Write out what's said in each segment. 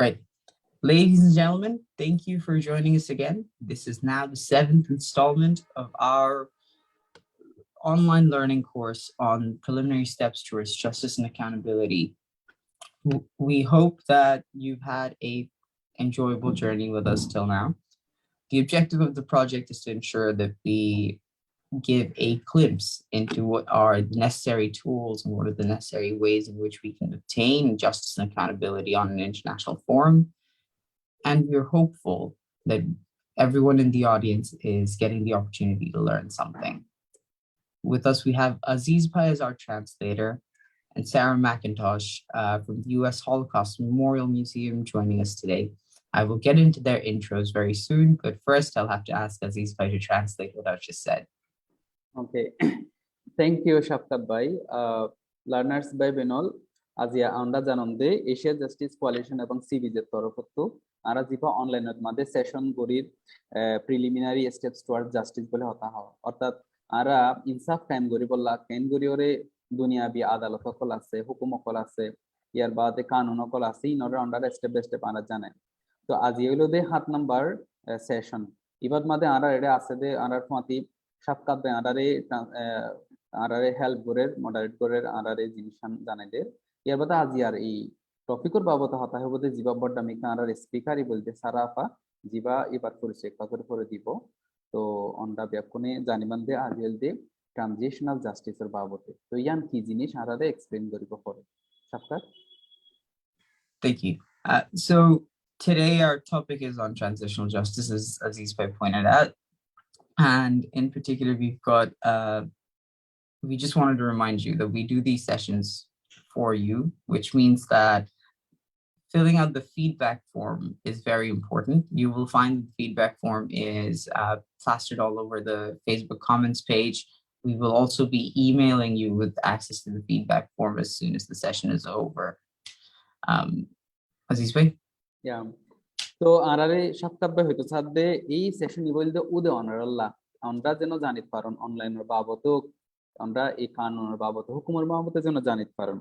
Right. Ladies and gentlemen, thank you for joining us again. This is now the 7th installment of our online learning course on preliminary steps towards justice and accountability. We hope that you've had a enjoyable journey with us till now. The objective of the project is to ensure that we give a glimpse into what are the necessary tools and what are the necessary ways in which we can obtain justice and accountability on an international forum. And we're hopeful that everyone in the audience is getting the opportunity to learn something. With us, we have Aziz Bhai as our translator and Sarah McIntosh from the U.S. Holocaust Memorial Museum joining us today. I will get into their intros very soon, but first I'll have to ask Aziz Bhai to translate what I've just said. Okay, thank you, Shafquat bhai. Learners by Benol, Azia Anda Janonde, Asia Justice Coalition এবং CPJ তরফতো আরা জিপা অনলাইনত মাঝে session গরির preliminary steps toward justice বলে হতা হয় অর্থাৎ আরা ইনসাফ কায়েম গরি বললা কেন গরি ওরে দুনিয়াবি আদালত সকল আছে হুকুম সকল আছে ইয়ার বাদে কানুন সকল আছে ইনরে আন্ডার স্টেপ বাই স্টেপ আরা জানে তো আজি হইলো দে 7 নাম্বার সেশন ইবাদ মাঝে আরা এডে আছে দে আরার ফাতি Shafquat bhai আরারে হেল্প করে মডারেট করে আরারে জিনিস জানাইদের এর বাদে আজি আর এই টপিকের বাবদ হতা হবে জিবা বড়টা মিকা আরার স্পিকারই বলতে সারাফা জিবা এবার পরিচয় করে দিব তো অনডা ব্যাপকনে জানিবান দে আজিল দে ট্রানজিশনাল জাস্টিসের বাবদে তো ইয়ান কি জিনিস আরারে এক্সপ্লেইন করিব পরে Shafquat. Thank you. So today our topic is on transitional justice, as Aziz Bhai pointed out. And in particular, we've got, we just wanted to remind you that we do these sessions for you, which means that filling out the feedback form is very important. You will find the feedback form is plastered all over the Facebook comments page. We will also be emailing you with access to the feedback form as soon as the session is over. Aziz Bhai? Yeah. তো আরারে Shafquat bhai হইতো সাদে এই session নি বলতে উদে অনারাল্লাহ আমরা যেন জানিত পারন অনলাইনের বাবদ আমরা এই কানুনের বাবদ হুকুমের বাবদ যেন জানিত পারন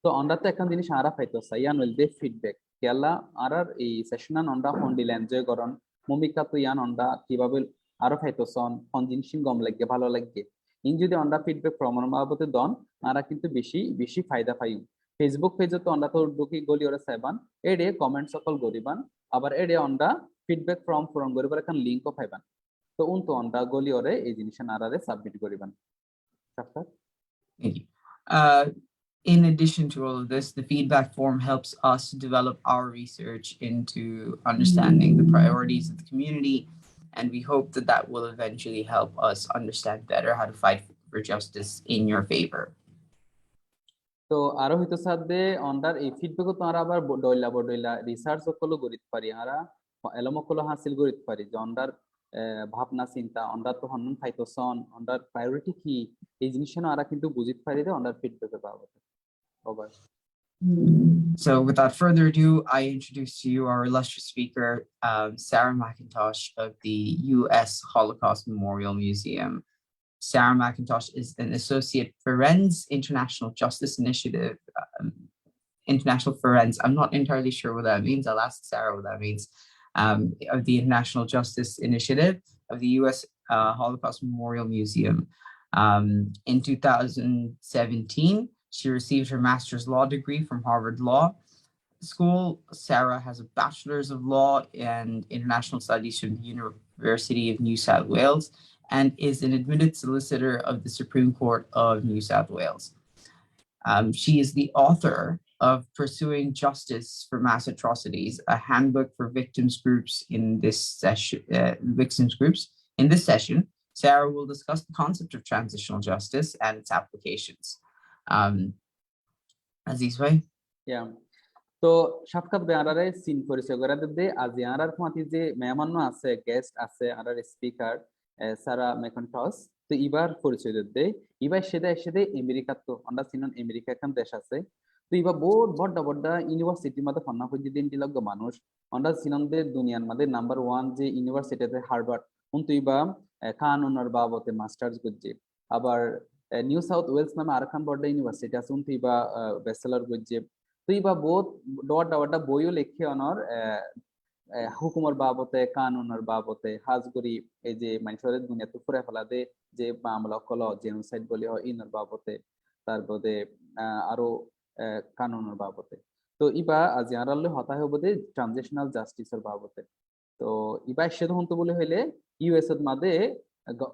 তো আমরা তো এখন জিনিস আরা পাইতো সাইয়ান হইলদে ফিডব্যাক কেলা আরার এই সেশনান আমরা ফন্ডিল এনজয় করন মমিকা তো ইয়ান আমরা কিভাবে আরো পাইতো সন ফন জিনিস গম লাগে ভালো লাগে ইন যদি আমরা ফিডব্যাক প্রমাণ বাবদে দন আরা কিন্তু বেশি ফায়দা পাই ফেসবুক পেজে তো আমরা তো ঢুকি গলি ওরে সাইবান এডে কমেন্ট সকল গরিবান আবার এডে আমরা ফিডব্যাক ফর্ম পূরণ করিবার এখন লিংকও পাইবান তো উনতো আমরা গলি ওরে এই জিনিস নারারে submit করিবান Shafquat. Thank you. In addition to all of this, the feedback form helps us develop our research into understanding the priorities of the community, and we hope that that will eventually help us understand better how to fight for justice in your favor. তো আরো হইতো সাথে অন্ডার এই feedback তো আমরা আবার বডইলা research কলো গরিত পারি আমরা এলমকলো হাসিল গরিত পারি যে অন্ডার ভাবনা চিন্তা অন্ডার তো হন্নন ফাইতোসন অন্ডার প্রায়োরিটি কি এই জিনিসটা আমরা কিন্তু বুঝিত পারি দে অন্ডার ফিডব্যাক পাবো over So without further ado, I introduce to you our illustrious speaker, Sarah McIntosh of the U.S. Holocaust Memorial Museum. Sarah McIntosh is an associate Ferenz International Justice Initiative, International Ferenz. I'm not entirely sure what that means. I'll ask Sarah what that means. Of the International Justice Initiative of the U.S. Holocaust Memorial Museum. In 2017, she received her master's law degree from Harvard Law School. Sarah has a bachelor's of law and international studies from the University of New South Wales and is an admitted solicitor of the Supreme Court of New South Wales. She is the author of Pursuing Justice for Mass Atrocities, a handbook for victims groups in this session. In this session, Sarah will discuss the concept of transitional justice and its applications. Aziz bhai? Yeah. তো Shafquat bhai আরারে scene পরিচয় করে দে আজি আরার Fati যে মেহমান আছে guest আছে আরার speaker সারা Macintosh তো এবার পরিচয় দে এবার সেদে আমেরিকা তো আমরা সিনন আমেরিকা কান দেশ আছে তো এবার বড় ইউনিভার্সিটি মধ্যে ফন্না ফুজি দিন দিলগ মানুষ আমরা সিনন্দে দুনিয়ার মধ্যে নাম্বার 1 যে ইউনিভার্সিটিতে হার্ভার্ড উন তুইবা কানুনের বাবতে মাস্টার্স করছে আবার নিউ সাউথ ওয়েলস নামে আরখান বড় ইউনিভার্সিটি আছে উন তুইবা ব্যাচেলর করছে তো ইবা বহুত ডটা বইও লেখে অনর হুকুমর বাবতে কানুনের বাবতে হাজগরি এই যে মানুষের দুনিয়াতে ফুরে ফেলা দে যে মামলা কল জেনোসাইড বলি হয় ইনর বাবতে তারপরে আরো কানুনের বাবতে তো ইবা আজি আরালে হতা হবো দে ট্রানজিশনাল জাস্টিসের বাবতে তো ইবা সেটা হন্ত বলে হইলে ইউএস এর মাঝে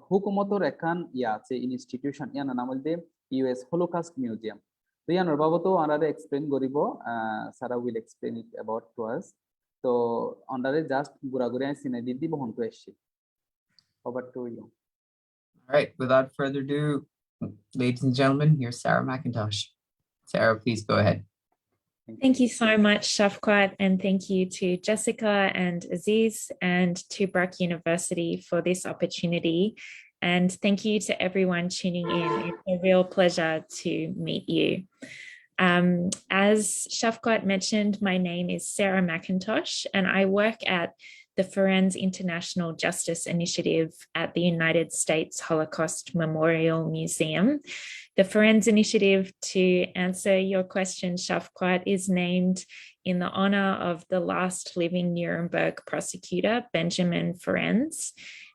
হুকুমতর এখান ইয়া আছে ইনস্টিটিউশন ইয়ানা নাম হইলে ইউএস হলোকাস্ট মিউজিয়াম তো ইয়ানোর বাবতো আনারে এক্সপ্লেন করিব সারা will explain it about to us তো আন্ডারে জাস্ট ঘুরাঘুরি আমি সিনে দিদি বহন তো এসছি over to you All right, without further ado, ladies and gentlemen, here's Sarah McIntosh. Sarah, please go ahead. Thank you so much, Shafquat, and thank you to Jessica and Aziz and to Brock University for this opportunity. And thank you to everyone tuning in. It's a real pleasure to meet you. As Shafquat mentioned, my name is Sarah McIntosh, and I work at the Ferenz International Justice Initiative at the United States Holocaust Memorial Museum. The Ferenz Initiative, to answer your question, Shafquat, is named in the honor of the last living Nuremberg prosecutor, Benjamin Ferenz.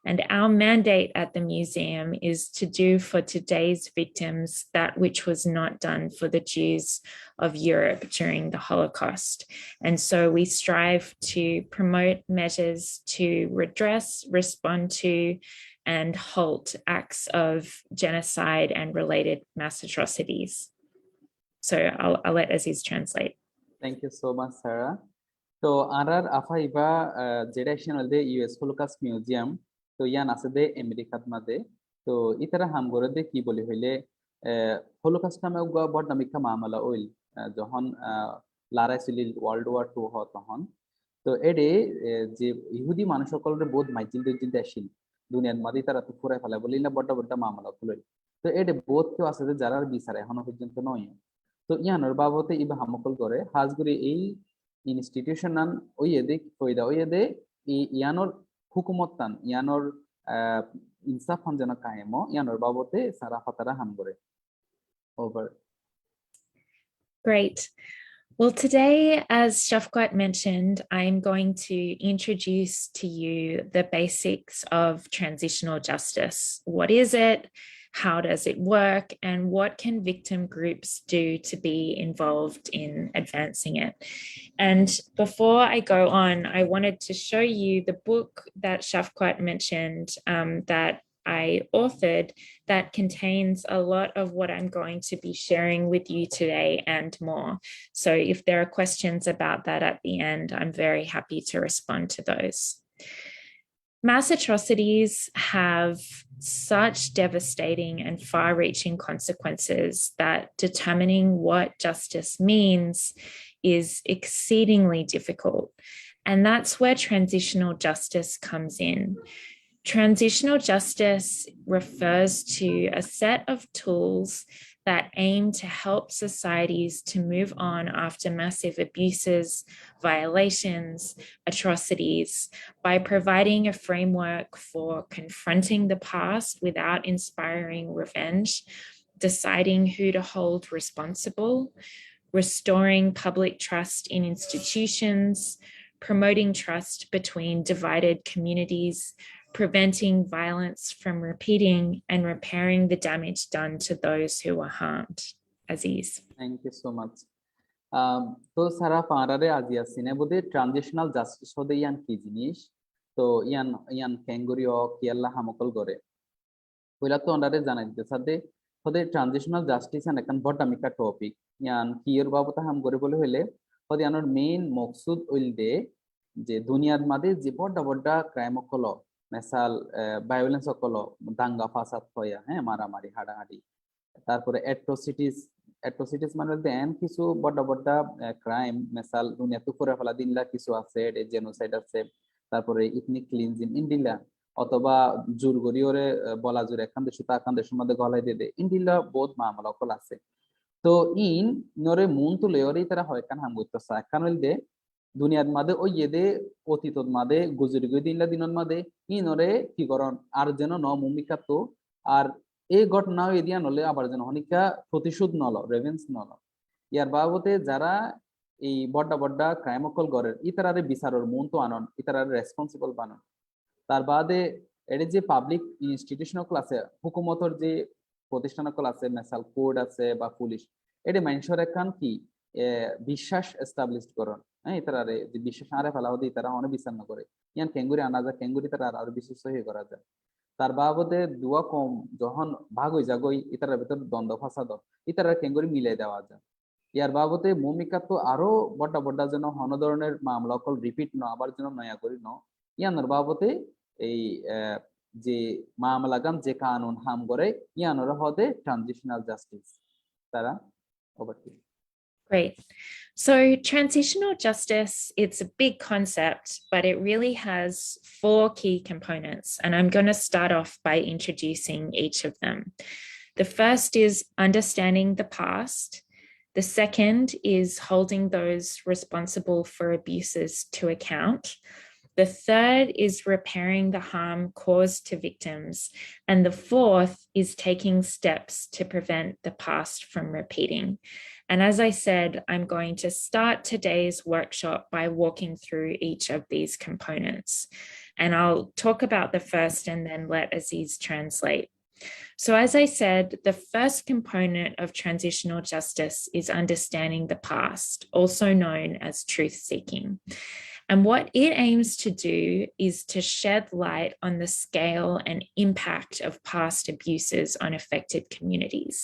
And our mandate at the museum is to do for today's victims that which was not done for the Jews of Europe during the Holocaust. And so we strive to promote measures to redress, respond to, and halt acts of genocide and related mass atrocities. So I'll let Aziz translate. Thank you so much, Sarah. So arar afa iba generation de US Holocaust Museum তো ইয়ান আছে দে আমেরিকাত মাদে তো ইতারা হাম করে দে কি বলি হইলে হলোকাস্ট নামে বড় নামিকা মামলা ওইল যখন লারাইছিল ওয়ার্ল্ড ওয়ার 2 হয় তখন তো এডে যে ইহুদি মানুষ সকলের বহুত মাইজিল দিন আসিল দুনিয়ার মাদি তারা তো ফুরাই ফেলা বলি না বড় বড় মামলা খুলই তো এডে বহুত কেউ আছে যে যারা বিচার এখনো পর্যন্ত নয় তো ইয়ানোর বাবতে ইবা হামকল করে হাজগুরি এই ইনস্টিটিউশনাল ওই এদিক কইদা ওই এদে ইয়ানোর হুকুমতান ইয়ানোর ইনসাফ যেন কায়েমো ইয়ানোর বাবতে সারা ফাতারা হাম করে over Great. Well, today, as Shafquat mentioned, I'm going to introduce to you the basics of transitional justice. What is it? How does it work? And what can victim groups do to be involved in advancing it? And before I go on, I wanted to show you the book that Shafquat mentioned that I authored that contains a lot of what I'm going to be sharing with you today and more. So if there are questions about that at the end, I'm very happy to respond to those. Mass atrocities have such devastating and far-reaching consequences that determining what justice means is exceedingly difficult. And that's where transitional justice comes in. Transitional justice refers to a set of tools that aim to help societies to move on after massive abuses, violations, atrocities by providing a framework for confronting the past without inspiring revenge, deciding who to hold responsible, restoring public trust in institutions, promoting trust between divided communities, preventing violence from repeating, and repairing the damage done to those who were harmed. Aziz. Thank you so much. তো সারা পাঁড়ারে আজিয়া সিনে বোধে transitional justice হদে ইয়ান কি জিনিস তো ইয়ান ইয়ান ক্যাঙ্গুরিও কিয়াল্লা হামকল করে পয়লা তো আন্ডারে জানাই দিতে সাথে হদে ট্রানজিশনাল জাস্টিস এন একান বড়মিকা টপিক ইয়ান কিয়ের বাবতা হাম করে বলে হইলে হদে ইয়ানোর মেইন মকসুদ ওইল দে যে দুনিয়ার মাঝে যে বড় বড় ক্রাইম কল মেসাল ভায়োলেন্স কল দাঙ্গা ফাসাদ হইয়া হ্যাঁ মারামারি হাডাহাডি তারপরে অ্যাট্রোসিটিস মানে দেন কিছু বড় বড় ক্রাইম মেসাল দুনিয়াতে করে ফেলা দিনলা কিছু আছে জেনোসাইড আছে তারপরে ইথনিক ক্লিনজিং ইন্ডিলা অথবা জোর গরিওরে বলা জোর এখান দেশ তাকান দেশের মধ্যে গলাই দিয়ে দে ইন্ডিলা বহুত মামলা কল আছে তো ইন নরে মন তুলে ওরে তারা হয় কান হাম করতেছে এখন দে দুনিয়ার মাঝে ওই এদে অতীতর মাঝে গুজরি গই দিনলা দিনের মাঝে ইনরে কি করন আর যেন ন মুমিকা তো আর এই ঘটনাও এদিয়া নলে আবার যেন অনেকা প্রতিশোধ নল রেভেন্স নল ইয়ার বাবদে যারা এই বড্ডা বড্ডা ক্রাইম অকল গরের ইতারারে বিচারর মন তো আনন ইতারারে রেসপন্সিবল বানন তার বাদে এটি যে পাবলিক ইনস্টিটিউশন আছে হুকুমতর যে প্রতিষ্ঠান আছে মেসাল কোড আছে বা পুলিশ এটি মানুষের একখান কি বিশ্বাস এস্টাবলিশ করন হ্যাঁ ইতারারে যে বিশ্বাস আরে ফেলা হতে ইতারা অনেক বিচার না করে ইয়ান কেঙ্গুরি আনা যায় কেঙ্গুরি তারা আরো বেশি সহি করা যায় তার বাবদে দুয়া কম যখন ভাগ হয়ে যাগই ইতারার ভিতর দ্বন্দ্ব ফাসাদ ইতারা কেঙ্গুরি মিলাই দেওয়া যায় ইয়ার বাবদে ভূমিকা তো আরো বড্ডা বড্ডা যেন হন ধরনের মামলা অকল রিপিট ন আবার যেন নয়া করি ন ইয়ানোর বাবদে এই যে মামলাগান যে কানুন হাম করে ইয়ানোর হদে ট্রানজিশনাল জাস্টিস তারা over to Great. So transitional justice, it's a big concept, but it really has 4 key components. And I'm going to start off by introducing each of them. The first is understanding the past. The second is holding those responsible for abuses to account. The third is repairing the harm caused to victims. And the fourth is taking steps to prevent the past from repeating. And as I said, I'm going to start today's workshop by walking through each of these components. And I'll talk about the first and then let Aziz translate. So as I said, the first component of transitional justice is understanding the past, also known as truth-seeking. And what it aims to do is to shed light on the scale and impact of past abuses on affected communities.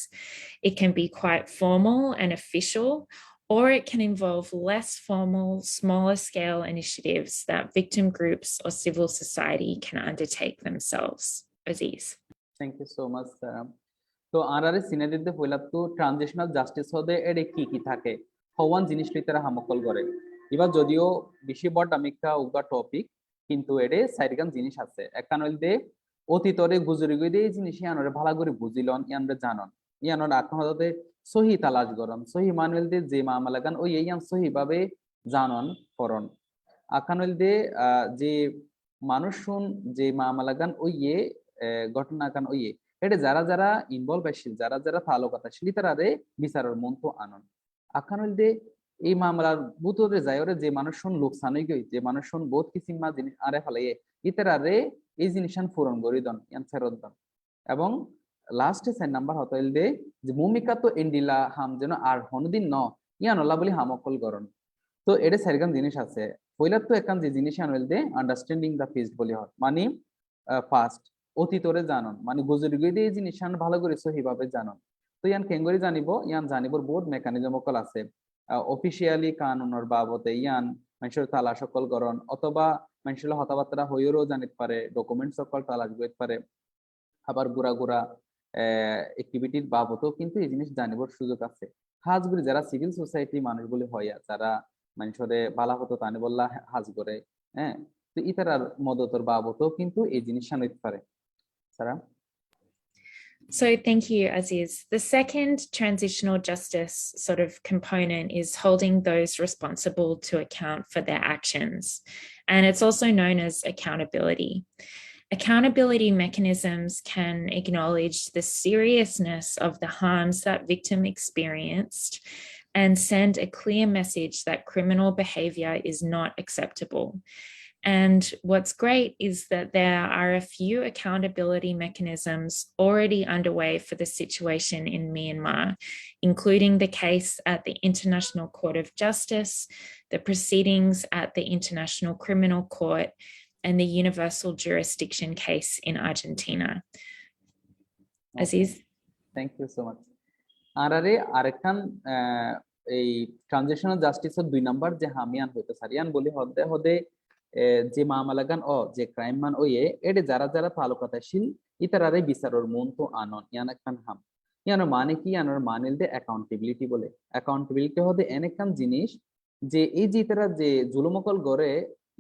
It can be quite formal and official, or it can involve less formal, smaller scale initiatives that victim groups or civil society can undertake themselves. Aziz. Thank you so much, Sarah. তো আরারে সিনারিতে হইলাত তো transitional justice হদে এডে কি থাকে হওয়ান জিনিস লিতারা হামকল করে এবার যদিও বেশি বড় আমিকা উগা টপিক কিন্তু এডে সাইডগান জিনিস আছে একখান হইলদে অতীতরে গুজরি গই দে জিনিস ইয়ানরে ভালো করে বুঝিলন ইয়ানরে জানন ইয়ানর আত্মহতে সহি তালাশ করন সহি মানলদে যে মামলাগান ওই ইয়ান সহি ভাবে জানন করন আখান হইলদে যে মানুষ শুন যে মামলাগান ওই ঘটনা কান ওই এটা যারা যারা ইনভলভ আসছিল যারা যারা তালুকাত আসছিল তারারে বিচারের মন তো আনন আখান হইলদে এই মামলার বুতরে যায় ওরে যে মানুষ শুন লোকসান হয়ে গই যে মানুষ শুন বহুত কিসিম মা জিনিস আরে ফেলাইয়ে ইতারারে এই জিনিসান পূরণ করি দন ইয়ান ফেরত দন এবং লাস্টে 4 নাম্বার হতো হইলদে যে ভূমিকা তো এন্ডিলা হাম যেন আর হনদিন ন ইয়ান আল্লাহ বলি হামকল করন তো এটা সাইরগান জিনিস আছে পয়লা তো একখান যে জিনিস আন হইলদে আন্ডারস্ট্যান্ডিং দা ফেস বলি হয় মানে পাস্ট অতীতরে জানন মানে গুজরি গই দে এই জিনিসান ভালো করে সহিভাবে জানন তো ইয়ান কেঙ্গরি জানিব ইয়ান জানিবর বহুত মেকানিজম অকল আছে অফিসিয়ালি কানুনের বাবদে ইয়ান মানুষের তালাশ সকল করন অথবা মানুষের হতাবার্তা হইয়েরও জানিতে পারে ডকুমেন্ট সকল তালাশ করতে পারে আবার গুড়া গুড়া অ্যাক্টিভিটির বাবদও কিন্তু এই জিনিস জানিবার সুযোগ আছে হাজগুলি যারা সিভিল সোসাইটি মানুষগুলি হইয়া যারা মানুষরে বালা হতো তানি বললা হাজ করে হ্যাঁ তো ইতারার মদতর বাবদও কিন্তু এই জিনিস জানিতে পারে সারা So thank you, Aziz. The second transitional justice sort of component is holding those responsible to account for their actions. And it's also known as accountability. Accountability mechanisms can acknowledge the seriousness of the harms that victim experienced and send a clear message that criminal behavior is not acceptable. And what's great is that there are a few accountability mechanisms already underway for the situation in Myanmar, including the case at the International Court of Justice, the proceedings at the International Criminal Court, and the universal jurisdiction case in Argentina. Okay. Aziz? Thank you so much. আরারে আরেকখান এই transitional জাস্টিসের 2 number যে হামিয়ান হইতে সারিয়ান বলি হদে হদে যে মামলাগান যে crime মান ওয়ে এডে যারা যারা তালুকাতাশীল ইতারারে বিচারর মন তো আনন ইয়ান একখান হাম ইয়ানোর মানে কি ইয়ানোর মানিলদে অ্যাকাউন্টেবিলিটি বলে অ্যাকাউন্টেবিলিটি হদে এনেকান জিনিস যে এই যে ইতারা যে জুলুমকল গড়ে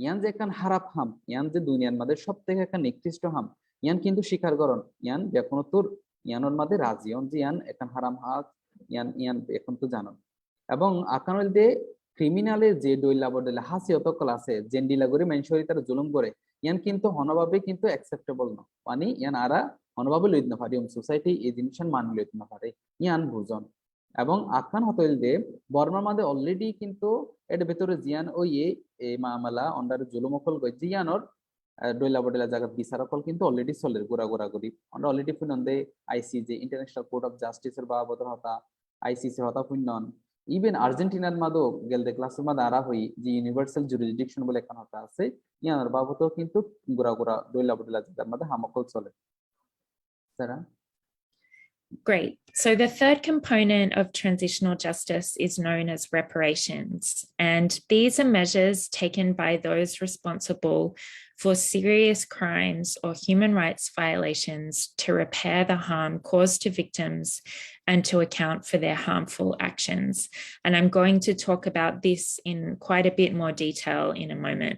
ইয়ান যে একখান হারাপ হাম ইয়ান যে দুনিয়ার মধ্যে সব থেকে একখান নিকৃষ্ট হাম ইয়ান কিন্তু স্বীকার করন ইয়ান বেকোন তোর ইয়ানোর মধ্যে রাজিয়ন যে ইয়ান একখান হারাম হাত ইয়ান ইয়ান এখন তো জানন এবং আকানুল দে ক্রিমিনালের যে দইলা বদলে হাসিয়ত ক্লাসে জেন্ডিলা করে মেনশরি তারা জুলুম করে ইয়ান কিন্তু হনভাবে কিন্তু অ্যাকসেপ্টেবল না মানে ইয়ান আরা হনভাবে লইত না পারে সোসাইটি এই জিনিসন মান লইত না পারে ইয়ান বুঝন এবং আখান হতইল দে বর্মার মাঝে অলরেডি কিন্তু এর ভেতরে জিয়ান ও এ মামলা অন্ডার জুলুমকল গই জিয়ানর ডইলা বডেলা জায়গা বিচারকল কিন্তু অলরেডি চলে গোড়া করি আমরা অলরেডি ফুনন দে আইসিজে ইন্টারন্যাশনাল কোর্ট অফ জাস্টিসের বাবদর হতা আইসিসি হতা ফুনন ইভেন আর্জেন্টিনার মাদো গেল দে ক্লাসের মাঝে আরা হই যে ইউনিভার্সাল জুরিসডিকশন বলে এখান হতা আছে ইয়ানোর বাবদও কিন্তু গোড়া ডইলা বডেলা জায়গার মাঝে হামকল চলে sir Great. So the third component of transitional justice is known as reparations. And these are measures taken by those responsible for serious crimes or human rights violations to repair the harm caused to victims and to account for their harmful actions. And I'm going to talk about this in quite a bit more detail in a moment.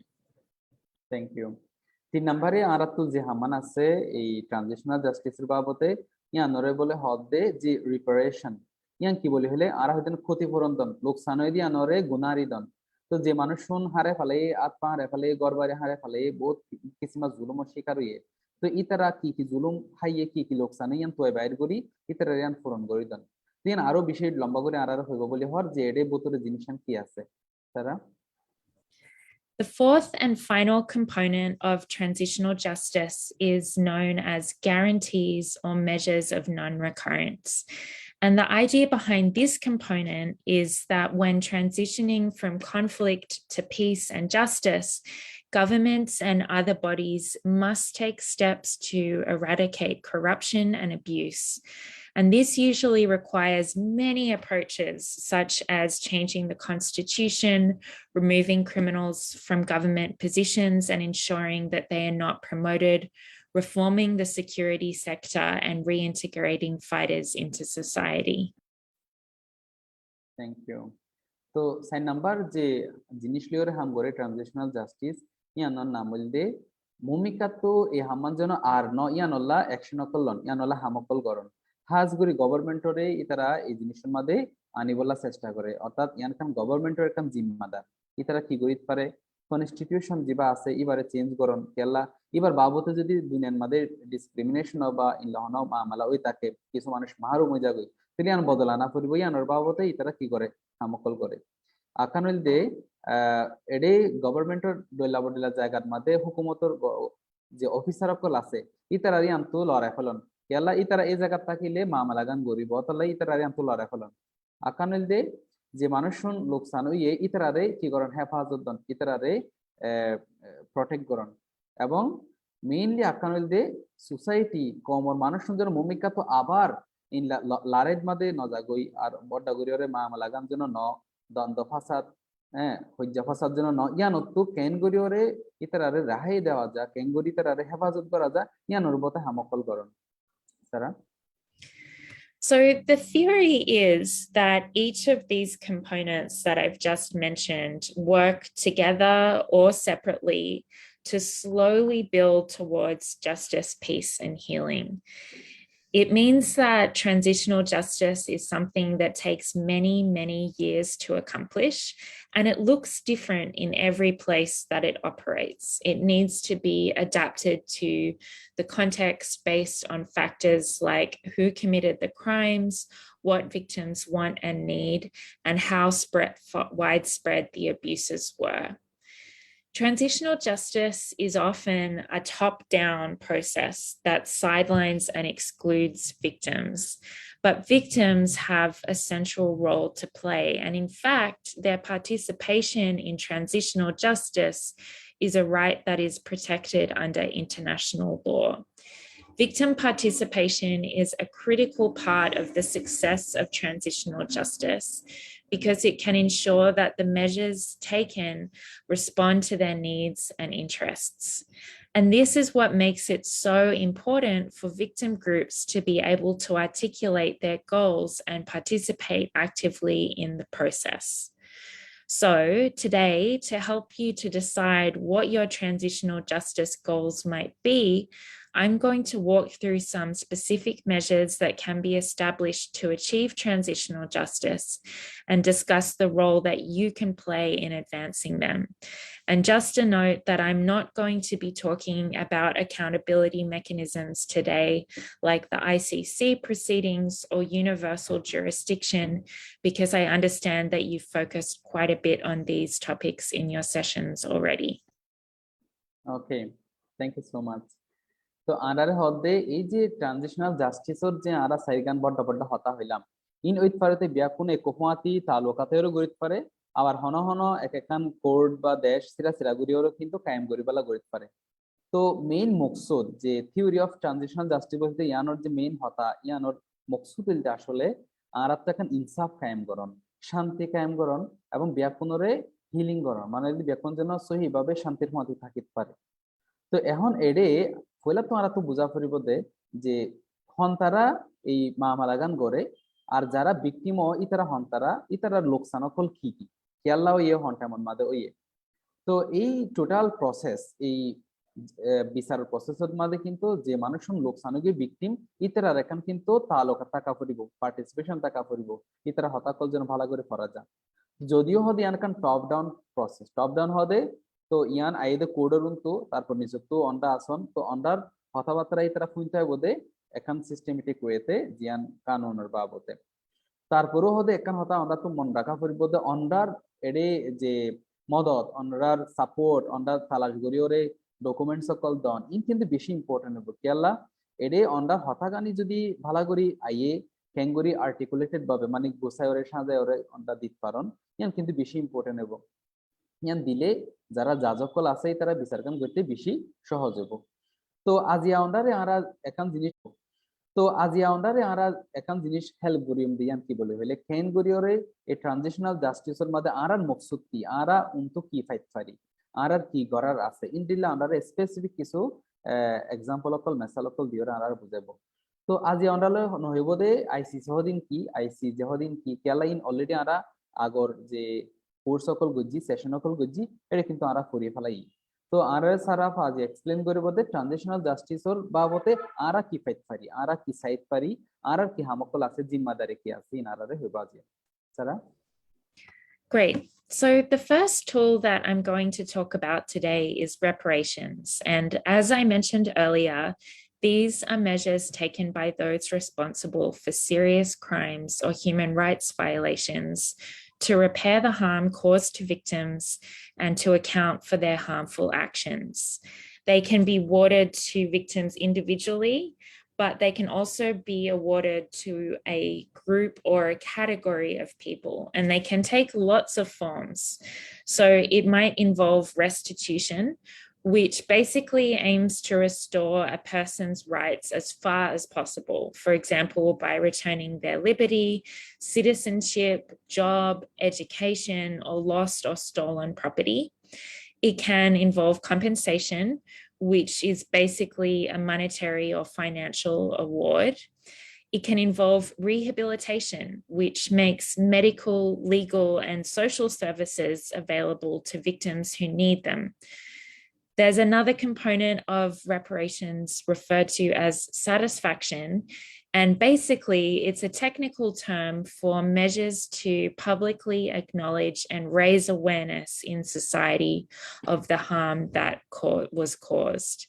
Thank you. 3 নম্বরে আরাতুল যে হামান আছে এই transitional জাস্টিসের বাবদে ইয়ানরে বলে হদে যে রিপারেশন ইয়ান কি বলি হলে আরা হইতেন ক্ষতিপূরণ দন লোকসান হই দিয়া নরে গুনারি দন তো যে মানুষ শুন হারে ফেলে আত্মা হারে ফেলে গরবারে হারে ফেলে বহুত কিসিমা জুলুমের শিকার হইয়ে তো ইতারা কি জুলুম খাইয়ে কি লোকসান ইয়ান তোয় বাইর করি ইতারা ইয়ান পূরণ করি দন ইয়ান আরো বিষয় লম্বা করে আরার হইব বলি হর যে এডে বোতরে জিনিসান কি আছে তারা The fourth and final component of transitional justice is known as guarantees or measures of non-recurrence. And the idea behind this component is that when transitioning from conflict to peace and justice, governments and other bodies must take steps to eradicate corruption and abuse. And this usually requires many approaches, such as changing the constitution, removing criminals from government positions and ensuring that they are not promoted, reforming the security sector, and reintegrating fighters into society. Thank you. So, sign number je jinish liore ham gore transitional justice ইয়ানোর নাম বলতে ভূমিকা তো এই হামান যেন আর ন ইয়ানল্লা action করলন ইয়ানল্লা হামকল করন হাজ করি গভর্নমেন্টরে ইতারা এই জিনিসের মধ্যে আনিবলা চেষ্টা করে অর্থাৎ ইয়ান খান গভর্নমেন্টের একটা জিম্মাদার ইতারা কি করিত পারে কনস্টিটিউশন যেবা আছে এবারে চেঞ্জ করন কেলা এবার বাবতে যদি দুনিয়ার মধ্যে ডিসক্রিমিনেশন বা ইনলহন মামলা ওই তাকে কিছু মানুষ মাহারু মজা গই তাহলে ইয়ান বদলানা করিব ইয়ানোর বাবতে ইতারা কি করে হামকল করে আখান দে এডে গভর্নমেন্টের ডলা বডলা জায়গার মধ্যে হুকুমতর যে অফিসার সকল আছে ইতারারি আন্তু লড়াই ফেলন কেলা ইতারা এই জায়গা থাকিলে মামলা গান গরিব অতলা ইতারারি আন্তু লড়াই ফেলন আকানুল দে যে মানুষ লোকসান হইয়ে ইতারারে কি করেন হেফাজত দন ইতারারে প্রটেক্ট করেন এবং মেইনলি আকানুল দে সোসাইটি কমর মানুষ যেন ভূমিকা তো আবার ইন লারেদ মাদে নজাগই আর বড্ডা গরিয়রে মামলা গান যেন ন দ্বন্দ্ব ফাসাদ হজ্জা ফাসাদ যেন ন ইয়ানত্তু কেনগরিয়রে ইতারারে রাহাই দেওয়া যা কেনগরি ইতারারে হেফাজত করা যা ইয়ানোর বতে হামকল করন সারা So the theory is that each of these components that I've just mentioned work together or separately to slowly build towards justice, peace, and healing. It means that transitional justice is something that takes many, many years to accomplish, and it looks different in every place that it operates. It needs to be adapted to the context based on factors like who committed the crimes, what victims want and need, and how widespread the abuses were. Transitional justice is often a top-down process that sidelines and excludes victims, but victims have a central role to play. And in fact, their participation in transitional justice is a right that is protected under international law. Victim participation is a critical part of the success of transitional justice, because it can ensure that the measures taken respond to their needs and interests. And this is what makes it so important for victim groups to be able to articulate their goals and participate actively in the process. So today, to help you to decide what your transitional justice goals might be, I'm going to walk through some specific measures that can be established to achieve transitional justice and discuss the role that you can play in advancing them. And just a note that I'm not going to be talking about accountability mechanisms today, like the ICC proceedings or universal jurisdiction, because I understand that you've focused quite a bit on these topics in your sessions already. Okay, thank you so much. তো আন্ডারে হদে এই যে transitional জাস্টিসর যে আরা সাইগান বড্ড হতা হইলাম in with পারেতে বিয়াকুনে কোহাতি তালুকাতেরও গরিত পারে আবার হন হন এক একখান কোর্ট বা দেশ সিরা গুরিওরও কিন্তু কায়েম করিবালা গরিত পারে তো মেইন মকসুদ যে থিওরি অফ ট্রানজিশনাল জাস্টিস বলতে ইয়ানোর যে মেইন হতা ইয়ানোর মকসুদ বলতে আসলে আর একটা এখন ইনসাফ কায়েম করন শান্তি কায়েম করন এবং বিয়াকুনরে হিলিং করন মানে যদি বিয়াকুন যেন সহিভাবে শান্তির মধ্যে থাকিতে পারে তো এখন এডে পয়লা তোমারা তো বুঝা পড়িব যে হন্তারা এই মামালাগান করে আর যারা ভিকটিম ইতারা হন্তারা ইতারা লোকসান অকল কি কেয়াল্লাও ইয়ে হন্টামন মাদে ওইয়ে তো এই টোটাল প্রসেস এই বিচার প্রসেসের মাঝে কিন্তু যে মানুষ লোকসানগে ভিকটিম ইতারা এখন কিন্তু তালুকা টাকা পড়িব পার্টিসিপেশন টাকা পড়িব ইতারা হতাকল যেন ভালো করে করা যায় যদিও হদে ইয়ানকান top down process top down হদে তো ইয়ান আইদে কোডের উন্তু তারপর নিযুক্ত অন্ডা আসন তো অন্ডার কথাবার্তা ইতারা ফুইতে হয় বোধে এখন সিস্টেমেটিক ওয়েতে জিয়ান কানুনের বাবদে তারপরও হদে এখন হতা অন্ডা তো মন রাখা পড়িব অন্ডার এডে যে মদত অন্ডার সাপোর্ট অন্ডার তালাশ গরিওরে ডকুমেন্টস সকল দন ইন কিন্তু বেশি ইম্পর্টেন্ট হবো কেয়াল্লা এডে অন্ডার হতাগানি যদি ভালা করি আইয়ে ক্যাঙ্গুরি আর্টিকুলেটেড ভাবে মানে গোসাই ওরে সাজায় ওরে অন্ডা দিতে পারন ইয়ান কিন্তু বেশি ইম্পর্টেন্ট হবো ইয়ান দিলে যারা যাজকল আছে তারা বিচার কাম করতে বেশি সহজ হবো তো আজিয়া অন্ডারে আরা একান জিনিস হেল্প করিম দিয়ান কি বলে হইলে কেন গরিওরে এই ট্রানজিশনাল জাস্টিসের মধ্যে আরার মকসুদ কি আরা উন্তু কি ফাইত পারি আরার কি গরার আছে ইন দিলে আন্ডারে স্পেসিফিক কিছু এক্সাম্পল অকল মেসাল অকল দিওরে আরার বুঝাবো তো আজি অন্ডালে নহইব দে আইসি সহদিন কি আইসি জহদিন কি কেলা ইন অলরেডি আরা আগর যে কোর্স অকল গজ্জি সেশন অকল গজ্জি এটা কিন্তু আরা করিয়ে ফেলাই তো আরা সারাফ আজ এক্সপ্লেন করিব দে ট্রানজিশনাল জাস্টিসর বাবতে আরা কি ফাইত পারি আরা কি সাইড পারি আরার কি হামকল আছে জিম্মাদারি কি আছে ইন আরারে হইব আজি সারা Great. So the first tool that I'm going to talk about today is reparations. And as I mentioned earlier, these are measures taken by those responsible for serious crimes or human rights violations to repair the harm caused to victims and to account for their harmful actions. They can be awarded to victims individually, but they can also be awarded to a group or a category of people, and they can take lots of forms. So it might involve restitution, which basically aims to restore a person's rights as far as possible. For example, by returning their liberty, citizenship, job, education, or lost or stolen property. It can involve compensation, which is basically a monetary or financial award. It can involve rehabilitation, which makes medical, legal, and social services available to victims who need them. There's another component of reparations referred to as satisfaction, and basically it's a technical term for measures to publicly acknowledge and raise awareness in society of the harm that was caused.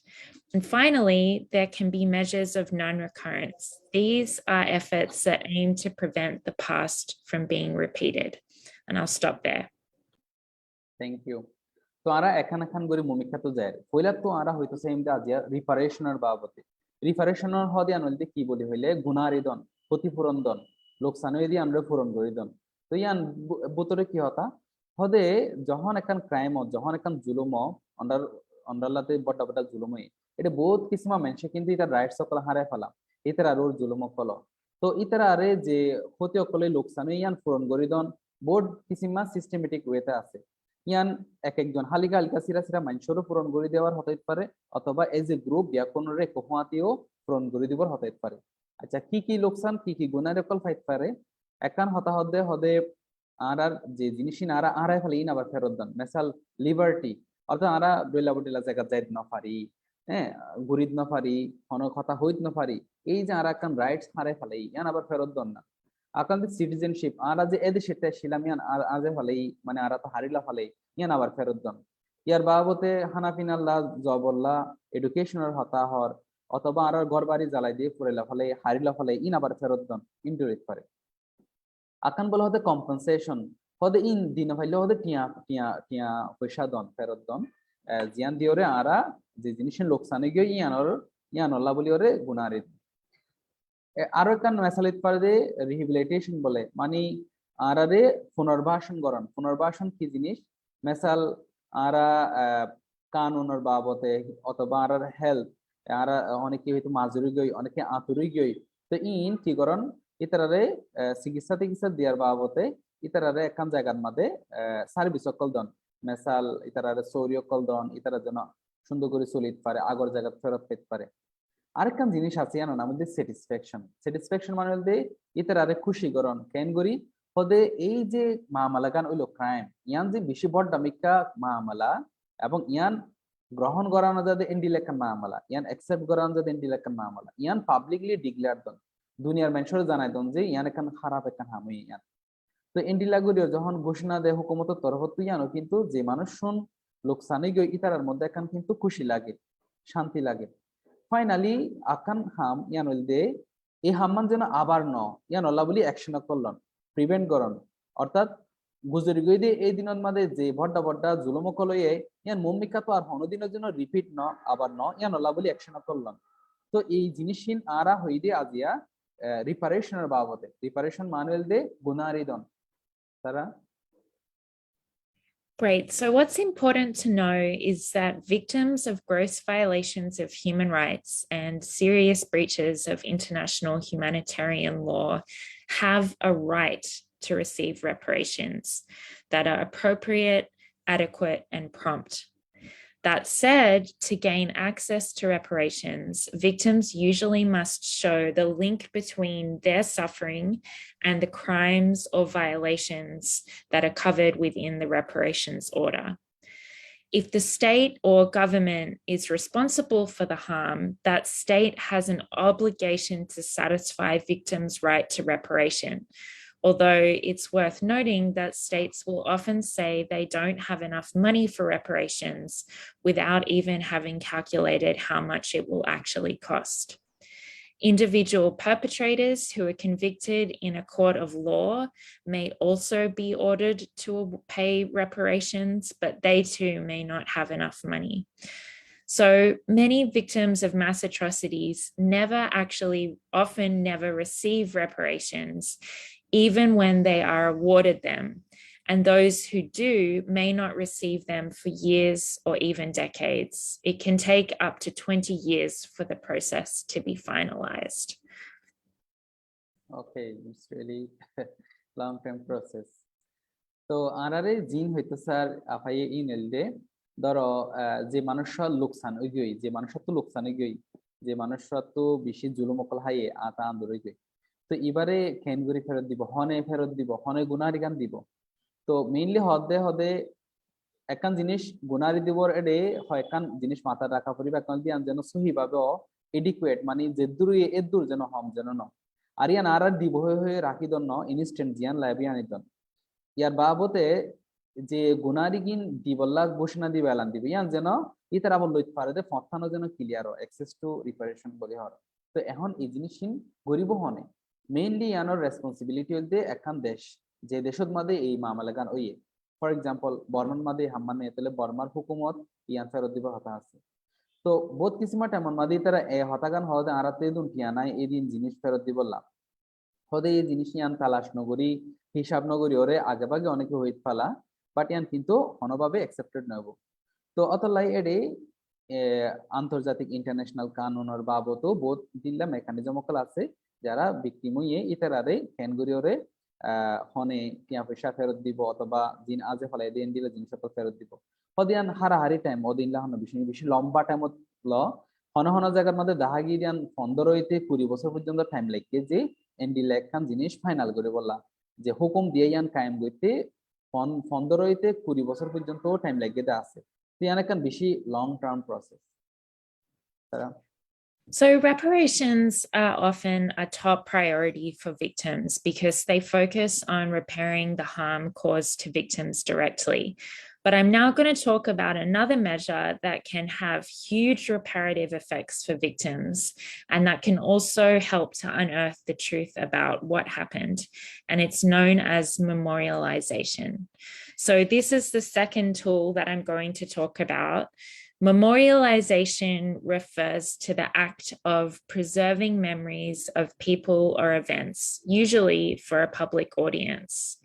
And finally, there can be measures of non-recurrence. These are efforts that aim to prevent the past from being repeated. And I'll stop there. Thank you. তো আরা এখান করে ভূমিকা তো যায় পয়লা তো আরা হইতেছে এমনি আজিয়া রিপারেশনের বাবদে রিপারেশনের হদে আনলতে কি বলি হইলে গুনারিদন ক্ষতিপূরণ দন লোকসান দিয়ে আমরা পূরণ করি দন তো ইয়ান বুতরে কি হতা হদে যখন এখান ক্রাইম যখন এখান জুলুম অন্ডারলাতে বড় জুলুমই এটা বহুত কিসমা মানুষে কিন্তু ইতার রাইটস সকল হারায় ফেলা ইতার আর জুলুম কল তো ইতার আরে যে ক্ষতি অকলে লোকসান ইয়ান পূরণ করি দন বোর্ড কিসমা সিস্টেমেটিক ওয়েতে আছে ইয়ান এক একজন হালিকা হালিকা সিরা মানুষেরও পূরণ করে দেওয়ার হতে পারে অথবা এজ এ গ্রুপ ব্যাকরণের কোহাতিও পূরণ করে দিবার হতে পারে আচ্ছা কি লোকসান কি গুনার অকল ফাইতে পারে একান হতা হদে আর যে জিনিসই না আরাই ফেলে ইন আবার ফেরত দেন মেসাল লিবার্টি অর্থাৎ আরা ডইলা বটিলা জায়গা যাইতে না পারি হ্যাঁ ঘুরিত না পারি হন কথা হইত না পারি এই যে আর একখান রাইটস হারে ফেলে ইয়ান আবার ফেরত দন না আকান সিটিজেনশিপ আর যে এদেশে ছিলাম ইয়ান আর আজে ফেলে মানে আর তো হারিলা ফেলে ইয়ান আবার ফেরত দন ইয়ার বাবতে হানাফিনাল্লাহ জবল্লা এডুকেশনের হতা হর অথবা আর ঘর বাড়ি জ্বালাই দিয়ে ফুরেলা ফেলে হারিলা ফেলে ইন আবার ফেরত দন ইন্টারেক্ট করে আকান বলা হতে কম্পেনসেশন হতে ইন দিন ফাইলে হতে টিয়া টিয়া টিয়া পয়সা দন ফেরত দন জিয়ান দিওরে আরা যে জিনিসের লোকসানে গিয়ে ইয়ানল্লাহ বলি ওরে গুনারে আরো একটা মেসালিত পারে রিহেবিলিটেশন বলে মানে আরারে পুনর্বাসন করেন পুনর্বাসন কি জিনিস মেসাল আরা কানুনের বাবতে অথবা আর হেলথ আর অনেকে হয়তো মাজুরি গই অনেকে আতুরি গই তো ইন কি করেন ইতারারে চিকিৎসা দেওয়ার বাবতে ইতারারে একখান জায়গার মধ্যে সার্ভিস অকল দন মেসাল ইতারারে সৌরি অকল দন ইতারা যেন সুন্দর করে চলিতে পারে আগর জায়গা ফেরত পেতে পারে আরেকখান জিনিস আছে জানো না আমাদের স্যাটিসফ্যাকশন মানে বলতে ইতারারে খুশি করন কেন করি হদে এই যে মামলা গান হইলো ক্রাইম ইয়ান যে বেশি বড় দামিকা মামলা এবং ইয়ান গ্রহণ করানো যাতে ইন্ডিলেকন মামলা ইয়ান অ্যাকসেপ্ট করানো যাতে ইন্ডিলেকন মামলা ইয়ান পাবলিকলি ডিক্লেয়ার দন দুনিয়ার মানুষের জানাই দন যে ইয়ান এখান খারাপ এখান হামুই ইয়ান তো ইন্ডিলাগুড়িও যখন ঘোষণা দেয় হুকুমতের তরফ ইয়ানো কিন্তু যে মানুষ শুন লোকসানি গই ইতারার মধ্যে এখন কিন্তু খুশি লাগে শান্তি লাগে ফাইনালি আকান হাম ইয়ানল দে এই হাম্মান যেন আবার ন ইয়ানল্লাহ বলি অ্যাকশন করলন প্রিভেন্ট করন অর্থাৎ গুজরি গই দিয়ে এই দিনের মধ্যে যে বড্ডা বড্ডা জুলুম কলয়ে ইয়ান মুম্মিকা তো আর হনদিনের জন্য রিপিট ন আবার ন ইয়ানল্লাহ বলি অ্যাকশন করলন তো এই জিনিসহীন আরা হই দিয়ে আজিয়া রিপারেশনের বাবদে রিপারেশন মানুয়েল দে গুনারিদন তারা Great. So what's important to know is that victims of gross violations of human rights and serious breaches of international humanitarian law have a right to receive reparations that are appropriate, adequate, and prompt. That said, to gain access to reparations, victims usually must show the link between their suffering and the crimes or violations that are covered within the reparations order. If the state or government is responsible for the harm, that state has an obligation to satisfy victims' right to reparation. Although it's worth noting that states will often say they don't have enough money for reparations without even having calculated how much it will actually cost. Individual perpetrators who are convicted in a court of law may also be ordered to pay reparations, but they too may not have enough money. So many victims of mass atrocities often never receive reparations, even when they are awarded them, and those who do may not receive them for years or even decades. It can take up to 20 years for the process to be finalized. Okay, it's really long-term process. তো আরারে জিন হইতো sir আফাইয়ে ইনেল দে ধরো যে মানুষরা লোকসান ওই গই যে মানুষরা তো লোকসান ওই গই যে মানুষরা তো বেশি জুলুম অকল হাইয়ে আতা আন্দোলন গই তো এবারে ক্যানগুরি ফেরত দিব হনে গুনারি গান দিব তো মেইনলি হদে একখান জিনিস গুনারি দিবর এডে হয় একখান জিনিস মাথা রাখা পড়িবে একখান দিয়ে যেন সহি ভাবে এডিকুয়েট মানে যে দূর এদূর যেন হম যেন ন আর ইয়ান আর দিব হয়ে রাখি দন ইনস্ট্যান্ট জিয়ান লাইবি আনিদন ইয়ার বাবতে যে গুনারি গিন দিবল্লা ঘোষণা দিবে এলান দিবে ইয়ান যেন ইতার আবার লইতে পারে যে ফথানো যেন ক্লিয়ার অ্যাক্সেস টু রিপারেশন বলে হর তো এখন এই জিনিসহীন গরিব হনে মেইনলি ইয়ানোর রেসপন্সিবিলিটি হইতে একখান দেশ যে দেশের মধ্যে এই মামলা গান ওইয়ে ফর এক্সাম্পল বর্মার মধ্যে হাম্মান এতলে বর্মার হুকুমত ইয়ান ফেরত দিব হতা আছে তো বহুত কিসিমা এমন মধ্যে তারা এ হতাগান হতে আরাতে দুন টিয়ানায় এই দিন জিনিস ফেরত দিবল্লাম হদে এই জিনিস ইয়ান তালাশ নগরী হিসাব নগরী ওরে আগে ভাগে অনেকে হইত ফালা বাট ইয়ান কিন্তু হনভাবে অ্যাকসেপ্টেড নব তো অতলাই এডে আন্তর্জাতিক ইন্টারন্যাশনাল কানুনের বাবতও বহুত দিল্লা মেকানিজম অকল আছে যারা ভিকটিম হইয়ে ইতারারে ক্যানগুরিওরে হনে টিয়া পয়সা ফেরত দিব অথবা দিন আজে ফলাই দিন দিলে জিনিস ফেরত দিব হদিয়ান হারাহারি টাইম ওদিন লাহন বেশি লম্বা টাইমত ল হন জায়গার মধ্যে দেখা গিয়ে দিয়ান 15 হইতে 20 বছর পর্যন্ত টাইম লাগে যে এন্ডি লেখান জিনিস ফাইনাল করে বললা যে হুকুম দিয়ে ইয়ান কায়েম করতে 15 হইতে 20 বছর পর্যন্ত টাইম লাগে আছে তো ইয়ান একখান বেশি long term process Sarah. So reparations are often a top priority for victims because they focus on repairing the harm caused to victims directly. But I'm now going to talk about another measure that can have huge reparative effects for victims, and that can also help to unearth the truth about what happened. And it's known as memorialization. So this is the second tool that I'm going to talk about. Memorialization refers to the act of preserving memories of people or events, usually for a public audience.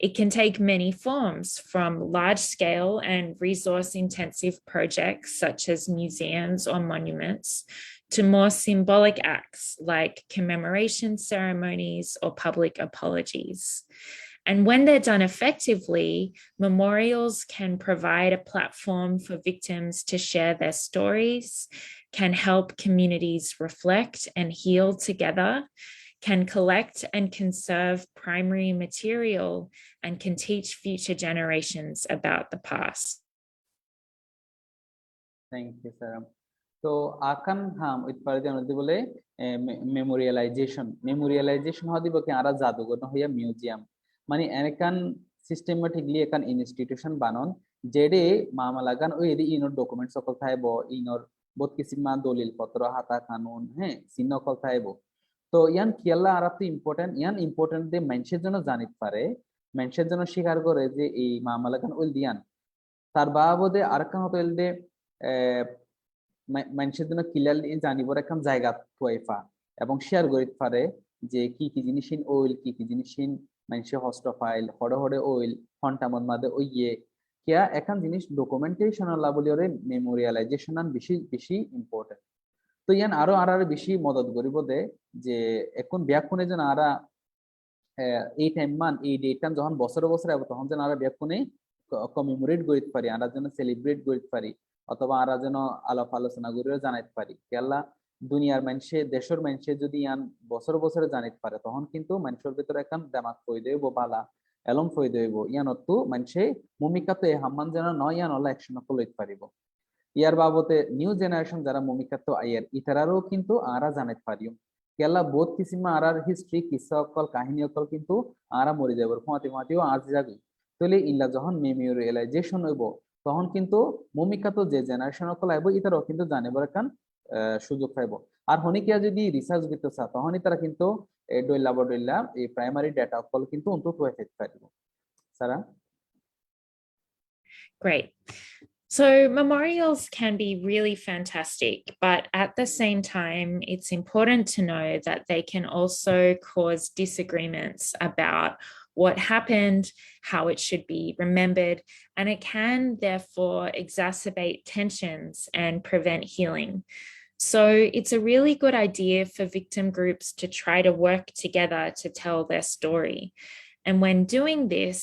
It can take many forms, from large-scale and resource-intensive projects such as museums or monuments to more symbolic acts like commemoration ceremonies or public apologies. And when they're done effectively, memorials can provide a platform for victims to share their stories, can help communities reflect and heal together, can collect and conserve primary material, and can teach future generations about the past. Thank you, Sarah. So akan ham itpare jano dibole memorialization hodi boke ara jadugon hoya museum মানে একান systematically একান institution বানন যেডে মামলাগান ওই এদি ইনর document সকল থাইব ইনর বহুত কিসিমা দলিল পত্র হাতা কানুন হ্যাঁ চিহ্ন সকল থাইব তো ইয়ান কিয়ালা আরাতে ইম্পর্টেন্ট দে মানুষের জন্য জানিত পারে মানুষের জন্য স্বীকার করে যে এই মামলাগান ওই দিয়ান তার বাবদে আরেকখান হতো এলদে মানুষের জন্য ক্লিয়ারলি জানিবর একখান জায়গা থুয়াইফা এবং শেয়ার করিত পারে যে কি কি জিনিসিন ওইল কি কি জিনিসিন মানুষে হস্টফাইল হড়ে হড়ে ওইল ফন্টামন মাদে ওইয়ে কিয়া এখান জিনিস ডকুমেন্টেশন লাবলিয়রে মেমোরিয়ালাইজেশন বেশি বেশি ইম্পর্টেন্ট তো ইয়ান আরো আর বেশি মদত করিব দে যে এখন ব্যাকুনে যেন আরা এই টাইম মান এই ডেট টাইম যখন বছরে বছরে আবো তখন যেন আরা ব্যাকুনে কমিমোরেট করিত পারি আরা যেন সেলিব্রেট করিত পারি অথবা আরা যেন আলাপ আলোচনা করিও জানাইতে পারি কেলা দুনিয়ার মানুষে দেশের মানুষে যদি ইয়ান বছর বছরে জানিতে পারে তখন কিন্তু মানুষের ভিতরে এখন দামাক ফই দেব বালা এলম ফই দেব ইয়ানতো মানুষে মুমিকাতে হাম্মান যেন নয় ইয়ান হলো অ্যাকশন লইতে পারিব ইয়ার বাবতে নিউ জেনারেশন যারা মুমিকাতো আইয়ার ইতারারও কিন্তু আরা জানিতে পারিও কেলা বহুত কিসিমা আরার হিস্ট্রি কিসা অকল কাহিনী অকল কিন্তু আরা মরে যাব ফমাতি ফমাতিও আজ যাবি তাহলে ইল্লা যখন মেমোরিয়ালাইজেশন হইব তখন কিন্তু মুমিকাতো যে জেনারেশন অকল আইব ইতারাও কিন্তু জানিবার কান সুযোগ পাইব আর হনিকিয়া যদি রিসার্চ করতে চা তখনই তারা কিন্তু ডইলা এই প্রাইমারি ডেটা অকল কিন্তু অন্তত হয়ে থাকতে পারিব সারা Great. So memorials can be really fantastic, but at the same time, it's important to know that they can also cause disagreements about what happened, how it should be remembered, and it can therefore exacerbate tensions and prevent healing. So it's a really good idea for victim groups to try to work together to tell their story. And when doing this,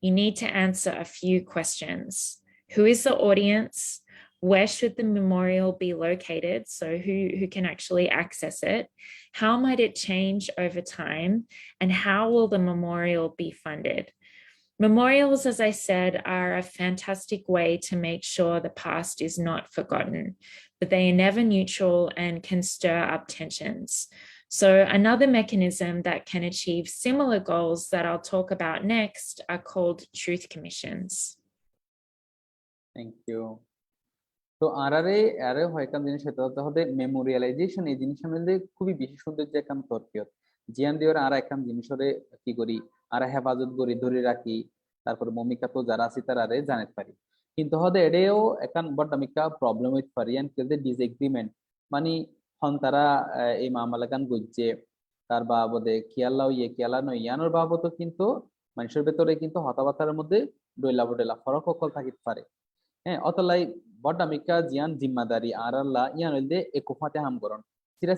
you need to answer a few questions. Who is the audience? Where should the memorial be located? So who can actually access it? How might it change over time? And how will the memorial be funded? Memorials, as I said, are a fantastic way to make sure the past is not forgotten, but they are never neutral and can stir up tensions. So another mechanism that can achieve similar goals that I'll talk about next are called truth commissions. Thank you. তো আরে হয়কান জিনিস সেটা হতে মেমোরিয়ালাইজেশন এই জিনিসের মধ্যে খুবই বেশি সৌন্দর্য একখান তর্কীয় জিয়ান দিওর আর একখান জিনিসরে কি করি আর হেফাজত করি ধরে রাখি তারপর মমিকা তো যারা আছে তারারে জানাতে পারি কিন্তু হতে এডেও একখান বড় মিকা প্রবলেম হইতে পারি এন্ড কেলতে ডিসএগ্রিমেন্ট মানে হন তারা এই মামলাকান গজ্জে তার বাবদে কিয়ালা নয় ইয়ানোর বাবদ কিন্তু মানুষের ভেতরে কিন্তু হতাবাতার মধ্যে ডইলা ফরক অকল থাকিতে পারে হ্যাঁ অতলাই বটামিকা জিয়ান জিম্মাদারি আর আল্লাহ ইয়ান হইলে একুফাতে হাম করন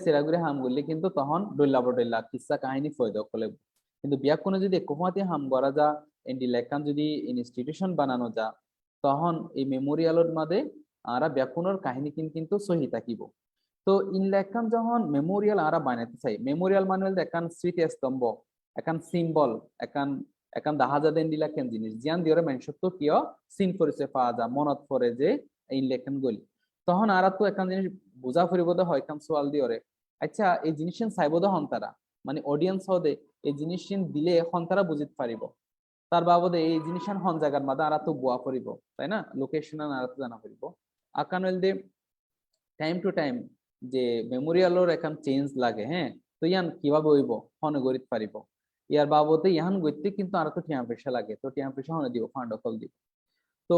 সিরা করে হাম করলে কিন্তু তখন ডইলা কিসা কাহিনী ফয়দা করলে কিন্তু বিয়া কোনো যদি একুফাতে হাম করা যা এন্ডি লেখান যদি ইনস্টিটিউশন বানানো যা তখন এই মেমোরিয়ালের মধ্যে আরা ব্যাকুনোর কাহিনী কিন্তু সহি থাকিব তো ইন লেখান যখন মেমোরিয়াল আরা বানাইতে চাই মেমোরিয়াল মানে হল একান স্মৃতিস্তম্ভ একান সিম্বল একান দাহাজা দেন দিলা কেন জিনিস জিয়ান দিওরে মানুষত্ব কিয় সিন করেছে পাওয়া যা মনত পড়ে যে এই লেখেন গলি তখন আরা তো একান জিনিস বুঝা ফুরিবদে হয় কাম সোয়াল দিওরে আচ্ছা এই জিনিসিন চাইবদে হন তারা মানে অডিয়েন্স হদে এই জিনিসিন দিলে হন তারা বুঝিত পারিব তার বাবদে এই জিনিসিন হন জায়গার মাদা আরা তো বুয়া করিব তাই না লোকেশন আরা তো জানা করিব আকান হইলদে টাইম টু টাইম যে মেমোরিয়ালর এখন চেঞ্জ লাগে হ্যাঁ তো ইয়ান কিভাবে হইব হন গরিত পারিব ইয়ার বাবদে ইয়ান গইতে কিন্তু আরা তো টিয়া পয়সা লাগে তো টিয়া পয়সা হনে দিব ফান্ড অকল দিব তো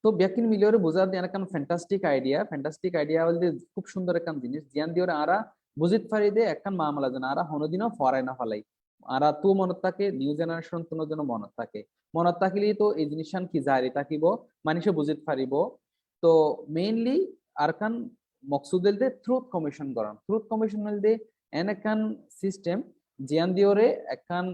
তো ব্যাকিন মিলিয়রে বোঝার দিয়ে একটা ফ্যান্টাস্টিক আইডিয়া বলতে খুব সুন্দর একটা জিনিস জিয়ান দিওরে আরা বুঝিত পারি দে একখান মামলা যেন আরা হনদিনও ফরাই না ফলাই আরা তো মনত থাকে নিউ জেনারেশন তোর জন্য মনত থাকিলেই তো এই জিনিসখান কি জারি থাকিব মানুষে বুঝিত পারিব তো মেইনলি আরকান মকসুদেল দে ট্রুথ কমিশন দে এনকান সিস্টেম জিয়ান দিওরে একখান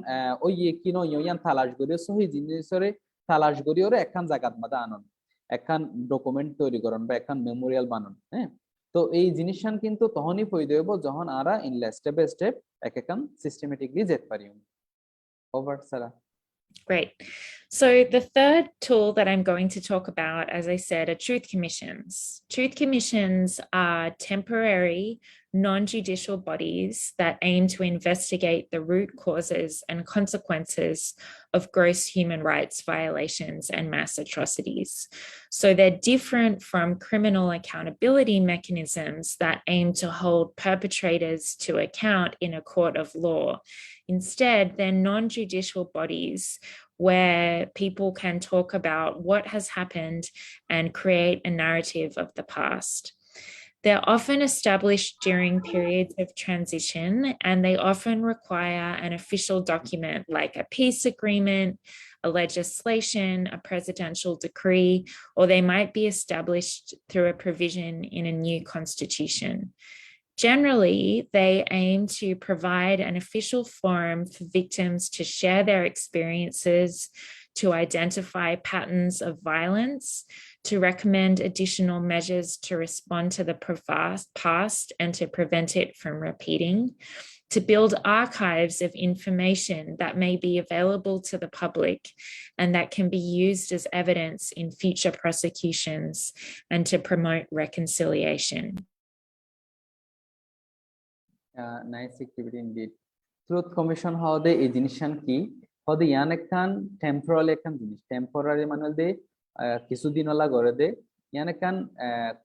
ওই কিনো ইয়ান তালাশ করিও সহি জিনিসরে তালাশ করিওরে একখান জায়গাত মাদা আনন একখান ডকুমেন্ট তৈরি করন বা একখান মেমোরিয়াল বানান হ্যাঁ তো এই জিনিসখান কিন্তু তখনই পয়দা হইব যখন আরা ইন স্টেপ বাই স্টেপ একখান সিস্টেমেটিকলি যেতে পারি ওভার সারা Great. So the third tool that I'm going to talk about, as I said, are truth commissions. Truth commissions are temporary, non-judicial bodies that aim to investigate the root causes and consequences of gross human rights violations and mass atrocities. So they're different from criminal accountability mechanisms that aim to hold perpetrators to account in a court of law. Instead, they're non-judicial bodies where people can talk about what has happened and create a narrative of the past. They're often established during periods of transition, and they often require an official document like a peace agreement, a legislation, a presidential decree, or they might be established through a provision in a new constitution. Generally, they aim to provide an official forum for victims to share their experiences, to identify patterns of violence, to recommend additional measures to respond to the past and to prevent it from repeating, to build archives of information that may be available to the public and that can be used as evidence in future prosecutions, and to promote reconciliation. Nice activity indeed truth commission হদে এই জিনিসখান কি হদে ইয়ান একখান temporary একখান জিনিস temporary মানে দে কিছুদিন OLA করে দে ইয়ান একখান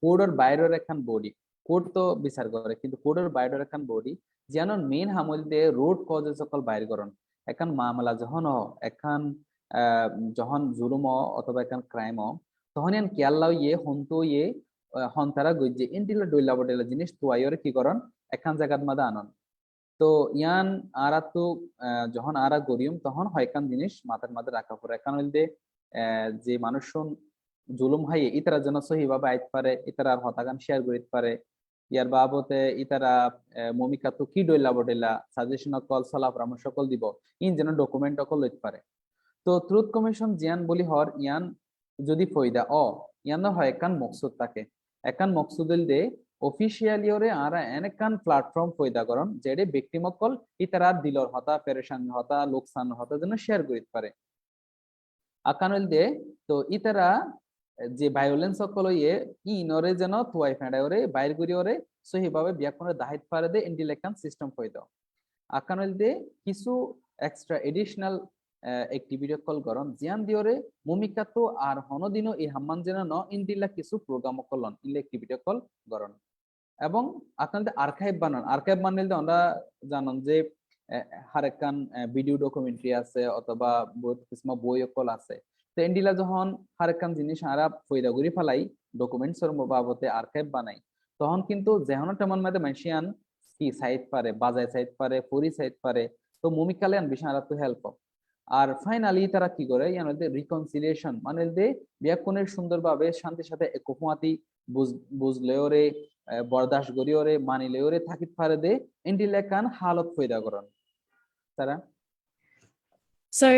কোডের বাইরের একখান বডি কোড তো বিচার করে কিন্তু কোডের বাইরের একখান বডি যেন মেইন হামল দে রোড কজেস সকল বাইর করন একখান মামলা যখন একখান যখন জুলুম অথবা একখান ক্রাইম তখন ইয়ান কেয়াল্লাও হন্তু হন্তারা গইজে ইন্টিলা ডইলা বডেলা জিনিস তুয়াইরে কি করন একখান জায়গাত মাদা আনন তো ইয়ান আরা তো যখন আরা গরিয়ম তখন হয়কান জিনিস মাথার মাঝে রাখা পড়ে এখান হইতে যে মানুষ জুলুম হাইয়ে ইতারা যেন সহিভাবে আইতে পারে ইতারা হতাগান শেয়ার করিতে পারে ইয়ার বাবতে ইতারা মমিকা তো কি ডইলা বডেলা সাজেশন কল সলা পরামর্শ কল দিব ইন যেন ডকুমেন্ট কল লইতে পারে তো ট্রুথ কমিশন জিয়ান বলি হর ইয়ান যদি ফয়দা ইয়ান হয় একান মকসুদ থাকে একান মকসুদল দে অফিসিয়ালি ওরে আরা এনেকান প্ল্যাটফর্ম পয়দা করন যেডে ব্যক্তিমকল ইতারা দিলর হতা পেরেশান হতা লোকসান হতা যেন শেয়ার করিতে পারে আকানল দে তো ইতারা যে ভায়োলেন্স সকল ইনরে যেন তুয়াই ফেঁড়াই ওরে বাইর করি ওরে সহিভাবে ব্যাকরণের দাহিত পারে দে ইন্টিলেকশন সিস্টেম পয়দা আকানল দে কিছু এক্সট্রা এডিশনাল অ্যাক্টিভিটি কল গরম জিয়ান দিওরে মুমিকা তো আর হনদিনও এই হাম্মান যেন ন ইন্টিলা কিছু প্রোগ্রাম কলন ইলে অ্যাক্টিভিটি কল গরম এবং আপনাদের আর্কাইভ বানাইলে আমরা জানেন যে হারেকান ভিডিও ডকুমেন্টারি আছে অথবা বই অকল আছে তো এন্ডিলা যখন হারেকান জিনিস আরা ফয়দা করি ফেলাই ডকুমেন্টসের বাবদে আর্কাইভ বানাই তখন কিন্তু যেহন তেমন মাঝে মাইশিয়ান কি সাইট পারে বাজায় সাইট পারে পরি সাইট পারে তো মুমিকালিয়ান বিষয় আরা তো হেল্প আর ফাইনালি তারা কি করে ইয়ানদের রিকনসিলিয়েশন মানে দে ব্যাকরণের সুন্দরভাবে শান্তির সাথে একফুয়াতি বুঝলেওরে বরদাস্ত করিওরে মানিলেওরে থাকিত পারে দে ইন্টিলেকান হালত পয়দা করন তারা So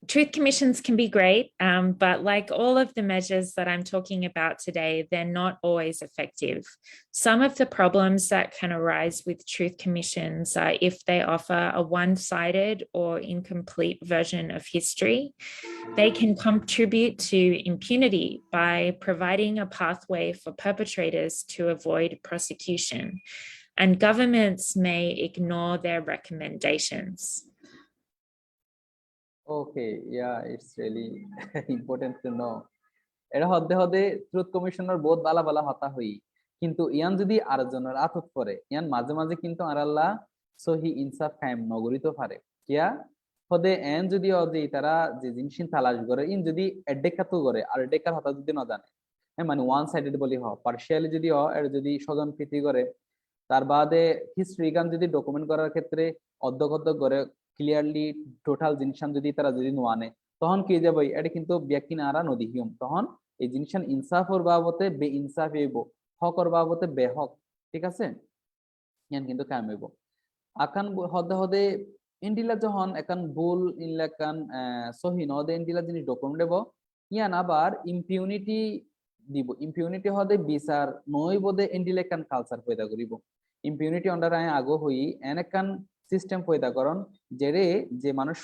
Truth commissions can be great, but like all of the measures that I'm talking about today, they're not always effective. Some of the problems that can arise with truth commissions are if they offer a one-sided or incomplete version of history. They can contribute to impunity by providing a pathway for perpetrators to avoid prosecution, and governments may ignore their recommendations. Okay, yeah, it's really important to know. এটা হদে হদে truth commissioner বহুত বালা বালা হতা হই কিন্তু ইয়ান যদি আরেকজনের আতত করে ইয়ান মাঝে মাঝে কিন্তু আরাল্লাহ সহি ইনসাফ কায়েম নগরিত পারে কিয়া হদে এন যদি অজে তারা যে জিনিস তালাশ করে ইন যদি এডেকাতু করে আর এডেকার হতা যদি না জানে হ্যাঁ মানে ওয়ান সাইডেড বলি হ পার্শিয়ালি যদি হ এর যদি স্বজন প্রীতি করে তার বাদে হিস্ট্রি গান যদি ডকুমেন্ট করার ক্ষেত্রে অধ্যগত করে ক্লিয়ারলি টোটাল জিনিস যদি তারা যদি নোয়ানে তখন কি যাবে এটা কিন্তু ব্যাকিন আরা নদী হিউম তখন এই জিনিস ইনসাফর বাবতে বে ইনসাফ হইব হকর বাবতে বে হক ঠিক আছে ইয়ান কিন্তু কাম হইব আকান হদে হদে ইন্ডিলা যখন একান ভুল ইনলাকান সহি নদে ইন্ডিলা জিনিস ডকুমেন্ট দেব ইয়ান আবার ইম্পিউনিটি দিব ইম্পিউনিটি হদে বিচার নই বোধে ইন্ডিলা কান কালচার পয়দা করিব ইম্পিউনিটি অন্ডার আয় আগো হই এনেকান সিস্টেম পয়দা করন যেরে যে মানুষ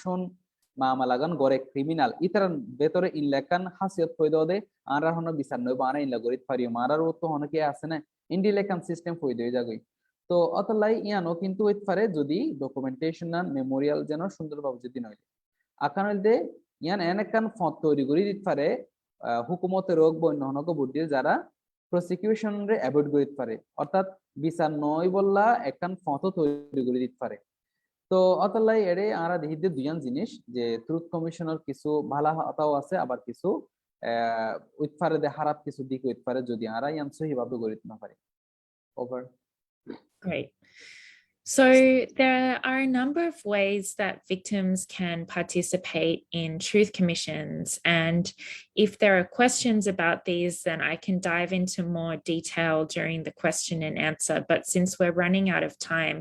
মামালাগান গড়ে ক্রিমিনাল ইতার ভেতরে ইনলেকান হাসিয়ত পয়দা দে আর হন বিচার নইব আর ইনলা গরিত পারিও মারার তো হনকে আছে না ইন্ডিলেকান সিস্টেম পয়দা হয়ে যাগই তো অতলাই ইয়ানো কিন্তু হইত পারে যদি ডকুমেন্টেশন আর মেমোরিয়াল যেন সুন্দরভাবে যদি নয় আকান হইতে ইয়ান এনেকান ফত তৈরি করে দিতে পারে হুকুমতের রোগ বন্য হনক বুদ্ধি যারা প্রসিকিউশন রে অ্যাভয়েড করে দিতে পারে অর্থাৎ বিচার নয় বললা একান ফত তৈরি করে দিতে পারে তো অতলাই এরে আরা দেখিতে দুইজন জিনিস যে ট্রুথ কমিশনার কিছু ভালো হতাও আছে আবার কিছু উৎপারে দে খারাপ কিছু দিক উৎপারে যদি আরা ইয়ান সহিভাবে গড়িত না পারে over Great. So there are a number of ways that victims can participate in truth commissions. And if there are questions about these, then I can dive into more detail during the question and answer. But since we're running out of time,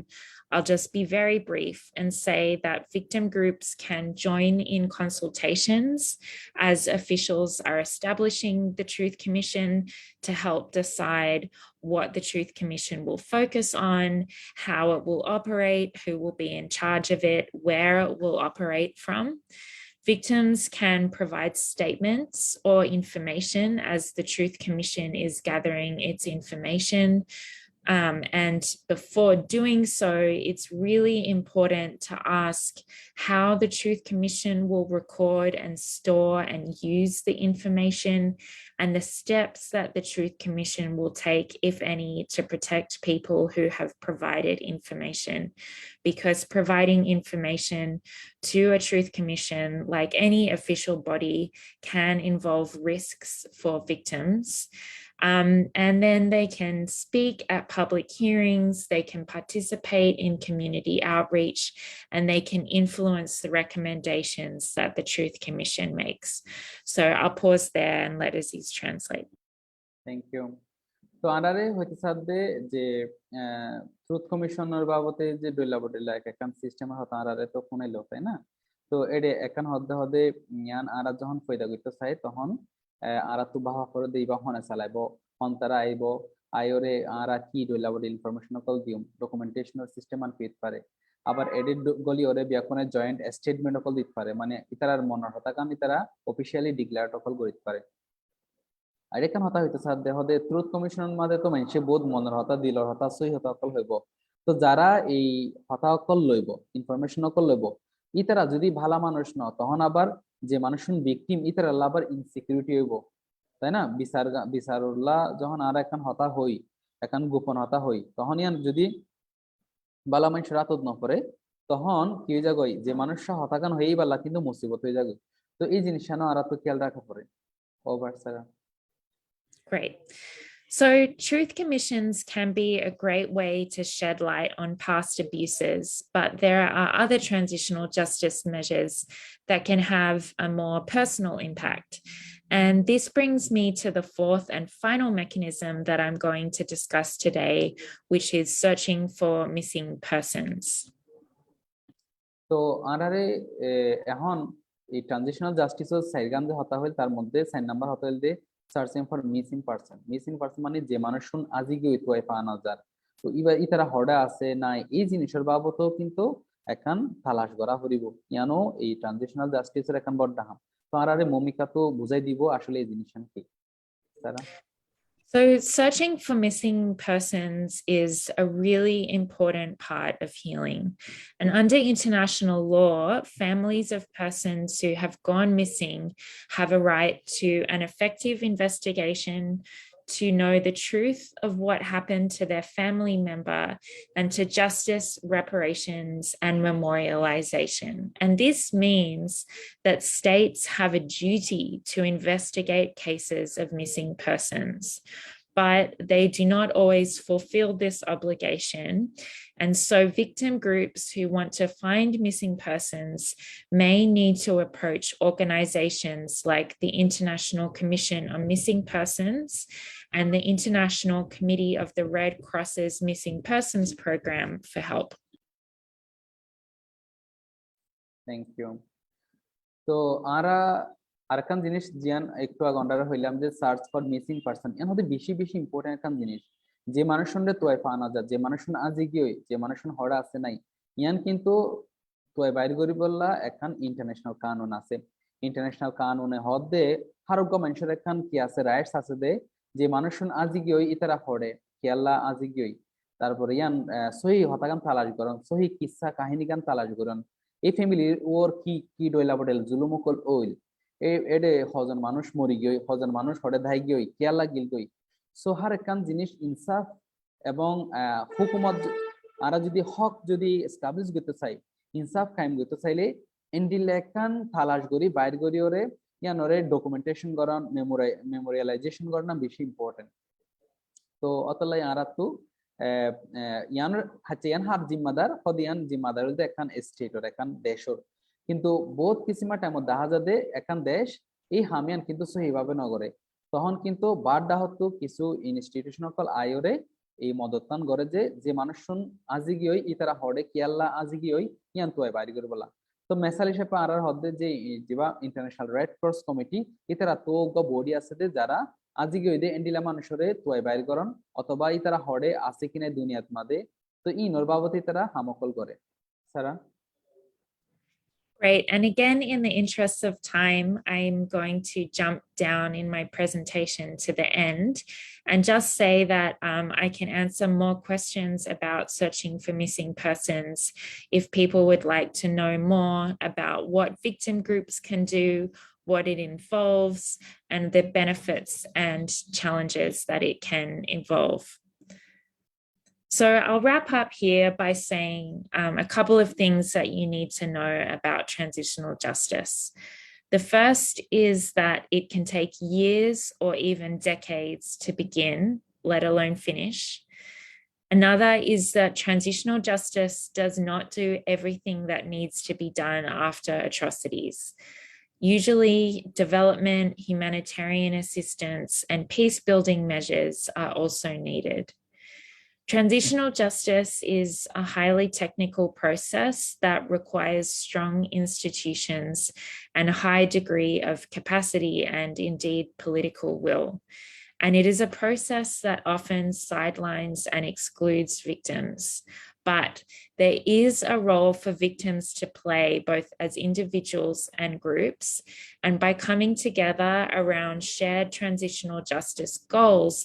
I'll just be very brief and say that victim groups can join in consultations as officials are establishing the Truth Commission to help decide what the Truth Commission will focus on, how it will operate, who will be in charge of it, where it will operate from. Victims can provide statements or information as the Truth Commission is gathering its information. And before doing so, it's really important to ask how the Truth Commission will record and store and use the information and the steps that the Truth Commission will take, if any, to protect people who have provided information. Because providing information to a Truth Commission, like any official body, can involve risks for victims. And then they can speak at public hearings, they can participate in community outreach, and they can influence the recommendations that the Truth Commission makes. So I'll pause there and let Aziz translate. Thank you. তো আন্ডারে হইতে সাথে যে truth commissioner বাবতে যে ডইলা বডিলা একখান system হতো আন্ডারে তো ফোনাইলো তাই না তো এডে একখান হদে হদে ইয়ান আরা যখন পয়দা করতে চাই তখন আরা তো বাহা করে দিবা হনে চালাইবো হন তারা আইবো আইওরে আরা কি ডইলা বডি ইনফরমেশন কল দিও ডকুমেন্টেশনাল সিস্টেম আন পেতে পারে আবার এডিট গলি ওরে বিয়াকনে জয়েন্ট স্টেটমেন্ট কল দিতে পারে মানে ইতারার মনৰ হতা কাম ইতারা অফিশিয়ালি ডিক্লেয়ার কল করিতে পারে আর এখান হতা হইতে সাথে হদে ট্রুথ কমিশনের মাঝে তো মানুষে বহুত মনের হতা দিলর হতা সই হতা অকল হইব তো যারা এই হতা অকল লইব ইনফরমেশন অকল লইব ইতারা যদি ভালো মানুষ ন তখন আবার যে মানুষের ভিকটিম ইতারা আবার ইনসিকিউরিটি হইব তাই না বিচারুল্লাহ যখন আর এখন হতা হই এখন গোপন হতা হই তখন ইয়ান যদি বালা মানুষ রাতত ন পড়ে তখন কি হয়ে যাগই যে মানুষরা হতাকান হয়েই বালা কিন্তু মুসিবত হয়ে যাবে তো এই জিনিসটা না আর তো খেয়াল রাখা পড়ে ওভার সারা Great. So truth commissions can be a great way to shed light on past abuses, but there are other transitional justice measures that can have a more personal impact. And this brings me to the fourth and final mechanism that I'm going to discuss today, which is searching for missing persons. তো আন্ডারে এখন এই transitional জাস্টিসও সাইরগাম যে হতা হইল তার মধ্যে 4 number হতা হইল দে searching for missing person মানে যে মানুষ শুন আজিগে ওই তোয় পাওয়া যায় তো ইতারা হড়া আছে না এই জিনিসের বাবদও কিন্তু এখন তালাশ করা হরিব ইয়ানো এই ট্রানজিশনাল জাস্টিসের এখন বড় দাম তো আর আরে মমিকা তো বুঝাই দিব আসলে এই জিনিসটা কি তারা So, searching for missing persons is a really important part of healing. And under international law, families of persons who have gone missing have a right to an effective investigation, to know the truth of what happened to their family member, and to justice, reparations, and memorialization. And this means that states have a duty to investigate cases of missing persons, but they do not always fulfill this obligation. And so victim groups who want to find missing persons may need to approach organizations like the International Commission on Missing Persons and the International Committee of the Red Cross's Missing Persons Program for help. Thank you. তো আরেকখান জিনিস জিয়ান একটু আগে অন্ডারে হইলাম যে search for missing person এর মধ্যে বেশি বেশি ইম্পর্টেন্ট একখান জিনিস যে মানুষজনরে তোয় পাওয়া যায় যে মানুষজন আজি গিয়ে যে মানুষজন হড়া আছে নাই ইয়ান কিন্তু তোয় বাইর করি বললা এখন ইন্টারন্যাশনাল কানুন আছে ইন্টারন্যাশনাল কানুনে হদে হারুগ্য মানুষের একখান কি আছে রাইটস আছে দে যে মানুষজন আজি গিয়ে ইতারা হড়ে কেয়াল্লা আজি গিয়ে তারপরে ইয়ান সহি হতাগান তালাশ করন সহি কিসসা কাহিনী গান তালাশ করন এই ফ্যামিলির ওর কি কি ডইলা বডেল জুলুমকল ওইল এডে হজন মানুষ মরি গই হজন মানুষ হড়ে ধাই গই কেয়ালা গিল গই সো হার একখান জিনিস ইনসাফ এবং হুকুমত আরা যদি হক যদি এস্টাবলিশ করতে চাই ইনসাফ কায়েম করতে চাইলে এন্ডিলে একখান তালাশ করি বাইর করি ওরে ইয়ানরে ডকুমেন্টেশন করান মেমোরিয়ালাইজেশন করান বেশি ইম্পর্টেন্ট তো অতলাই আরা তো ইয়ান হাতে ইয়ান হার জিম্মাদার হদিয়ান জিম্মাদার হইতে একখান স্টেটর একখান দেশর কিন্তু বহুত কিসিমা টাইমত দেখা যাবে একখান দেশ এই হামিয়ান কিন্তু সহিভাবে নগরে তখন কিন্তু বারডা হতো কিছু ইনস্টিটিউশন অকল আয়োরে এই মদতান করে যে মানুষ শুন আজি গিয়ে ইতারা হড়ে কিয়াল্লা আজি গিয়ে ইয়ান তো বাইরে করে বলা তো মেসাল হিসেবে আর হদ্দে যে যেবা ইন্টারন্যাশনাল রেড ক্রস কমিটি ইতারা তো বডি আছে যারা আজি গিয়ে এন্ডিলা মানুষরে তোয় বাইর করন অথবা ইতারা হড়ে আছে কিনা দুনিয়াত মাদে তো ইনর বাবদ ইতারা হামকল করে সারা Great. And again, in the interest of time, I'm going to jump down in my presentation to the end and just say that I can answer more questions about searching for missing persons if people would like to know more about what victim groups can do, what it involves, and the benefits and challenges that it can involve. So I'll wrap up here by saying a couple of things that you need to know about transitional justice. The first is that it can take years or even decades to begin, let alone finish. Another is that transitional justice does not do everything that needs to be done after atrocities. Usually, development, humanitarian assistance, and peace-building measures are also needed. Transitional justice is a highly technical process that requires strong institutions and a high degree of capacity and indeed political will. And it is a process that often sidelines and excludes victims. But there is a role for victims to play both as individuals and groups. And by coming together around shared transitional justice goals,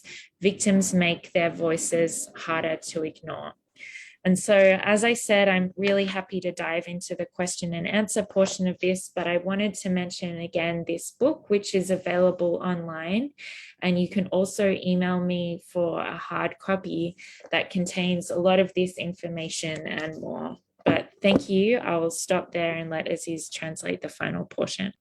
victims make their voices harder to ignore. And so, as I said, I'm really happy to dive into the question and answer portion of this, but I wanted to mention again this book, which is available online. And you can also email me for a hard copy that contains a lot of this information and more. But thank you. I will stop there and let Aziz translate the final portion.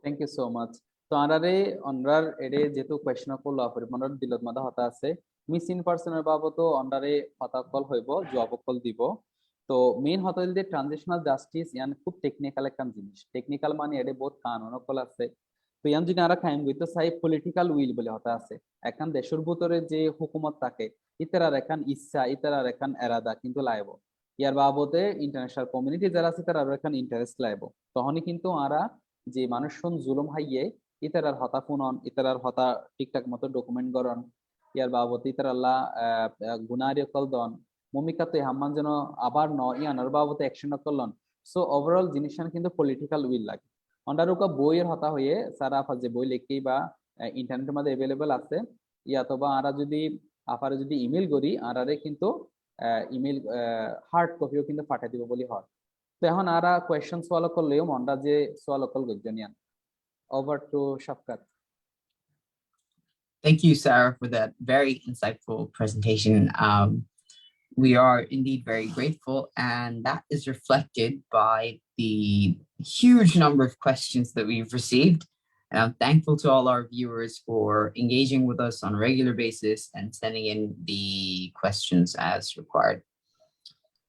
Thank you so much. তো আনারে অনরার এডে যেহেতু question call আপরে মনর দিলত মাদা হতা আছে missing পারসনের বাবদও অনরারে হতা call হইব জবাব call দিব তো main হতা হইল transitional justice ইয়ান খুব টেকনিক্যাল একটা জিনিস টেকনিক্যাল মানে এডে বহুত কানুন কল আছে তো ইয়ান যদি আরা খাইম গইতো চাই পলিটিক্যাল উইল বলে হতা আছে এখন দেশের ভিতরে যে হুকুমত থাকে ইতারার এখন ইচ্ছা ইতারার এখন এরাদা কিন্তু লাইব ইয়ার বাবদে ইন্টারন্যাশনাল কমিউনিটি যারা আছে তারা এখানে ইন্টারেস্ট লাইব তখনই কিন্তু আরা যে মানুষ শুন জুলুম হাইয়ে ইতারার হতা ফুনন ইতারার হতা ঠিকঠাক মতো ডকুমেন্ট করন ইয়ার বাবদ ইতারাল্লা গুনারি কল দন মমিকাতে হাম্মান যেন আবার ন ইয়ানার বাবদে অ্যাকশন করলন সো ওভারঅল জিনিসটা কিন্তু পলিটিক্যাল উইল লাগে অন্ডারুকা বইয়ের হতা হয়ে সারা আফা যে বই লেখি বা ইন্টারনেটের মধ্যে অ্যাভেলেবল আছে ইয়াতবা আরা যদি আপারে যদি ইমেল করি আরারে কিন্তু ইমেল হার্ড কপিও কিন্তু পাঠাই দিব বলি হয় তো এখন আরা কোয়েশ্চন সলভ করলেও মনটা যে সলভ কল গজ্জনিয়ান over to Shafquat. Thank you, Sarah, for that very insightful presentation. We are indeed very grateful, and that is reflected by the huge number of questions that we've received. And I'm thankful to all our viewers for engaging with us on a regular basis and sending in the questions as required.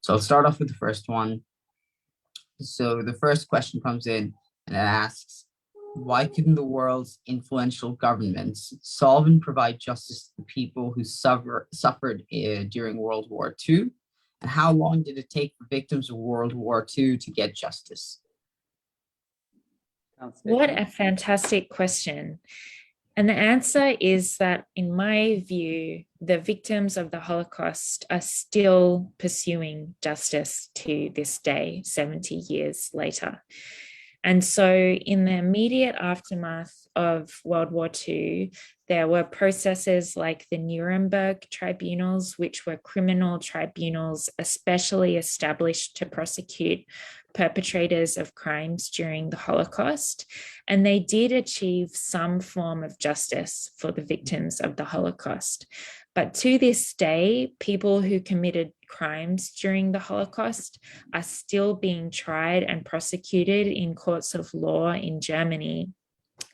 So I'll start off with the first one. So the first question comes in and it asks, why couldn't the world's influential governments solve and provide justice to the people who suffered during World War II? And how long did it take for victims of World War II to get justice? What a fantastic question. And the answer is that, in my view, the victims of the Holocaust are still pursuing justice to this day, 70 years later. And so in the immediate aftermath of World War II, there were processes like the Nuremberg tribunals, which were criminal tribunals especially established to prosecute perpetrators of crimes during the Holocaust. And they did achieve some form of justice for the victims of the Holocaust. But to this day, people who committed crimes during the Holocaust are still being tried and prosecuted in courts of law in Germany.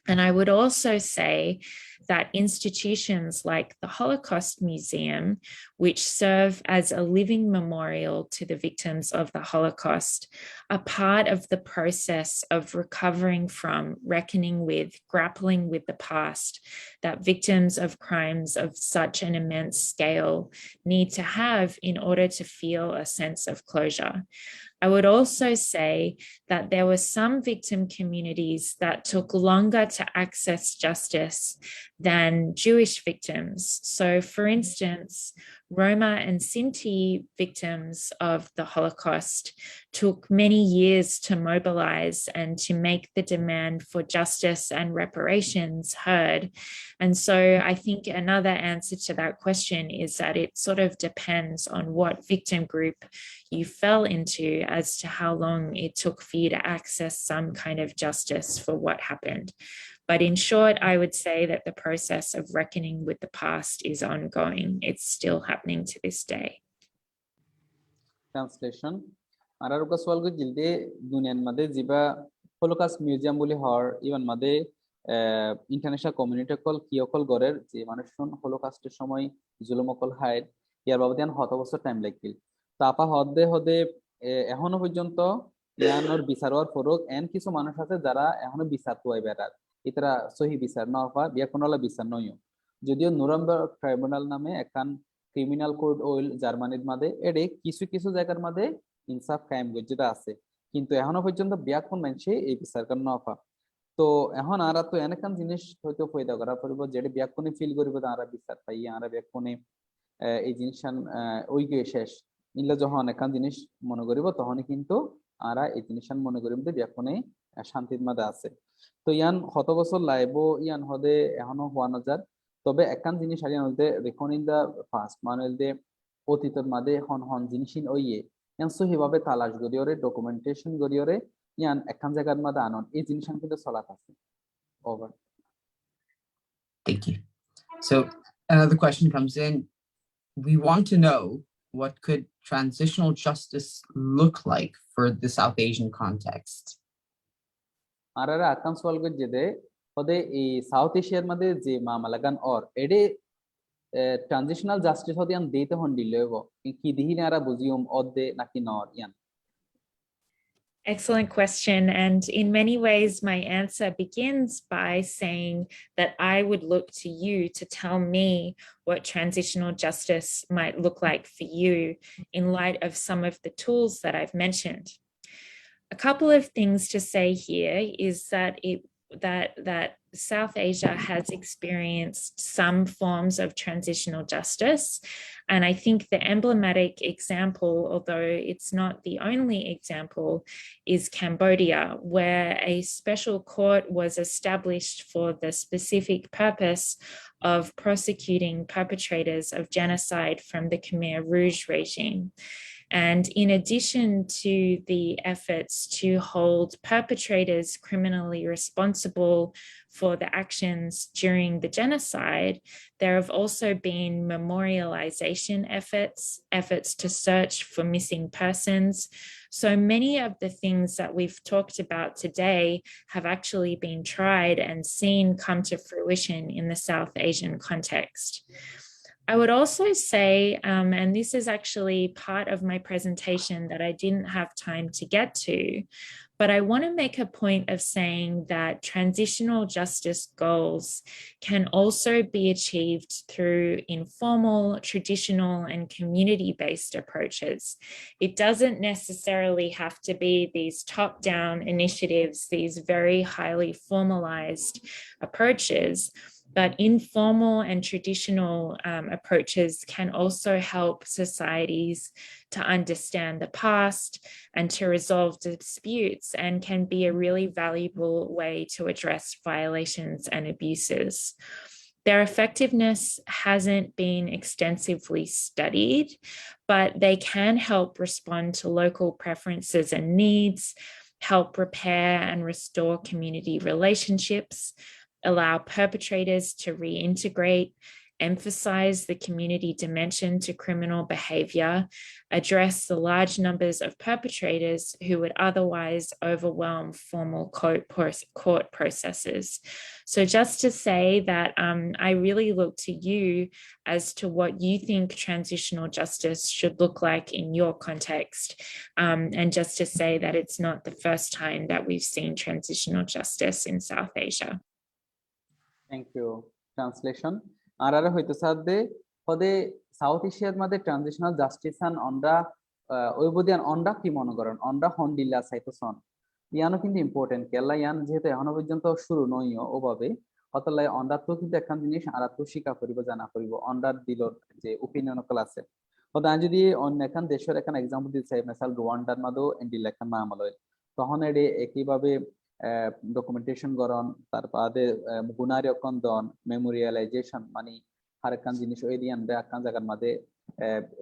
And I would also say that institutions like the Holocaust Museum, which serve as a living memorial to the victims of the Holocaust, are part of the process of recovering from, reckoning with, grappling with the past that victims of crimes of such an immense scale need to have in order to feel a sense of closure. I would also say that there were some victim communities that took longer to access justice than Jewish victims. So, for instance, Roma and Sinti victims of the Holocaust took many years to mobilize and to make the demand for justice and reparations heard. And so I think another answer to that question is that it sort of depends on what victim group you fell into as to how long it took for you to access some kind of justice for what happened. But in short, I would say that the process of reckoning with the past is ongoing. It's still happening to this day. Translation. Araruka swalgo jilde duniyan made jiba Holocaust Museum boli hor even made international community কল কিয়কল গরের যে মানুষজন হলোকাস্টের সময় জুলুমকল হায় ইয়ার বাবদ হত বছর time লাগছিল তাপা হদে হদে এখনো পর্যন্ত ইয়ানোর বিচার হওয়ার ফরক এন কিছু মানুষ আছে যারা এখনো বিচার তোয়াই বেড়ার ইতারা সহি বিচার না হওয়া বিয়াকনলা বিচার নয় যদিও নুরেমবার্গ ট্রাইব্যুনাল নামে একখান ক্রিমিনাল কোড ওইল জার্মানির মাঝে এডে কিছু কিছু জায়গার মাঝে ইনসাফ কায়েম গজ্জিতা আছে কিন্তু এখনো পর্যন্ত বিয়াকন মানুষে এই বিচার কার না হওয়া তো এখন আরা তো এনেকান জিনিস হয়তো পয়দা করা পড়ব যেটা বিয়াকনে ফিল করিব আরা বিচার পাই আরা বিয়াকনে এই জিনিসটান ওইগে শেষ ইল্লা যখন একান জিনিস মনে করিব তখনই কিন্তু আরা এই জিনিসটান মনে করিব যে বিয়াকনে শান্তির মাঝে আছে তো ইয়ান কত বছর লাইব ইয়ান হদে এখনো হওয়া নজার তবে একান জিনিস হারিয়ে হলতে রেকন ইন দা ফাস্ট মানে হলতে অতীতের মাঝে হন হন জিনিসিন ওইয়ে ইয়ান সহিভাবে তালাশ গড়িয়রে ডকুমেন্টেশন গড়িয়রে ইয়ান একান জায়গার মাঝে আনন এই জিনিসটান কিন্তু চলাত আছে over Thank you. So another question comes in. We want to know, what could transitional justice look like for the South Asian context? আরারা আকাম সওয়াল গজ্জেদে হদে এই সাউথ এশিয়ার মধ্যে যে মামলাগান অর এডে ট্রানজিশনাল জাস্টিস হদে আন দেতে হন দিলেব কি দিহিনে আরা বুঝিয়ম অদে নাকি নর ইয়ান Excellent question. And in many ways, my answer begins by saying that I would look to you to tell me what transitional justice might look like for you in light of some of the tools that I've mentioned. A couple of things to say here is that South Asia has experienced some forms of transitional justice. And I think the emblematic example, although it's not the only example, is Cambodia, where a special court was established for the specific purpose of prosecuting perpetrators of genocide from the Khmer Rouge regime. And in addition to the efforts to hold perpetrators criminally responsible for the actions during the genocide, there have also been memorialization efforts to search for missing persons. So many of the things that we've talked about today have actually been tried and seen come to fruition in the South Asian context. I would also say, and this is actually part of my presentation that I didn't have time to get to, but I want to make a point of saying that transitional justice goals can also be achieved through informal, traditional, and community-based approaches. It doesn't necessarily have to be these top-down initiatives, these very highly formalized approaches. But informal and traditional approaches can also help societies to understand the past and to resolve disputes, and can be a really valuable way to address violations and abuses. Their effectiveness hasn't been extensively studied, but they can help respond to local preferences and needs, help repair and restore community relationships, allow perpetrators to reintegrate, emphasize the community dimension to criminal behavior, address the large numbers of perpetrators who would otherwise overwhelm formal court processes. So just to say that I really look to you as to what you think transitional justice should look like in your context. And just to say that it's not the first time that we've seen transitional justice in South Asia. Thank you. Translation. Arara hoyto sadde hode South Asia madhe transitional justice and onda oibodian onda ki mone koren onda hondilla saitoson ইয়ানো কিন্তু important কেলা ইয়ান যেহেতু এখনো পর্যন্ত শুরু নইও ওভাবে হতলাই অন্ডার তো কিন্তু একখান জিনিস আর তো স্বীকার করিব জানা করিব অন্ডার দিলর যে ওপিনিয়ন ক্লাসে হতে আমি যদি অন্য একখান দেশের একখান এক্সাম্পল দিতে চাই মিসাল রুয়ান্ডার মাদো এন্ডিল একখান মামলা হইল তখন এডে একইভাবে ডকুমেন্টেশন গরন তার বাদে গুনারিয়কন দন মেমোরিয়ালাইজেশন মানে আর একখান জিনিস ওই দিয়ান রে একখান জায়গার মধ্যে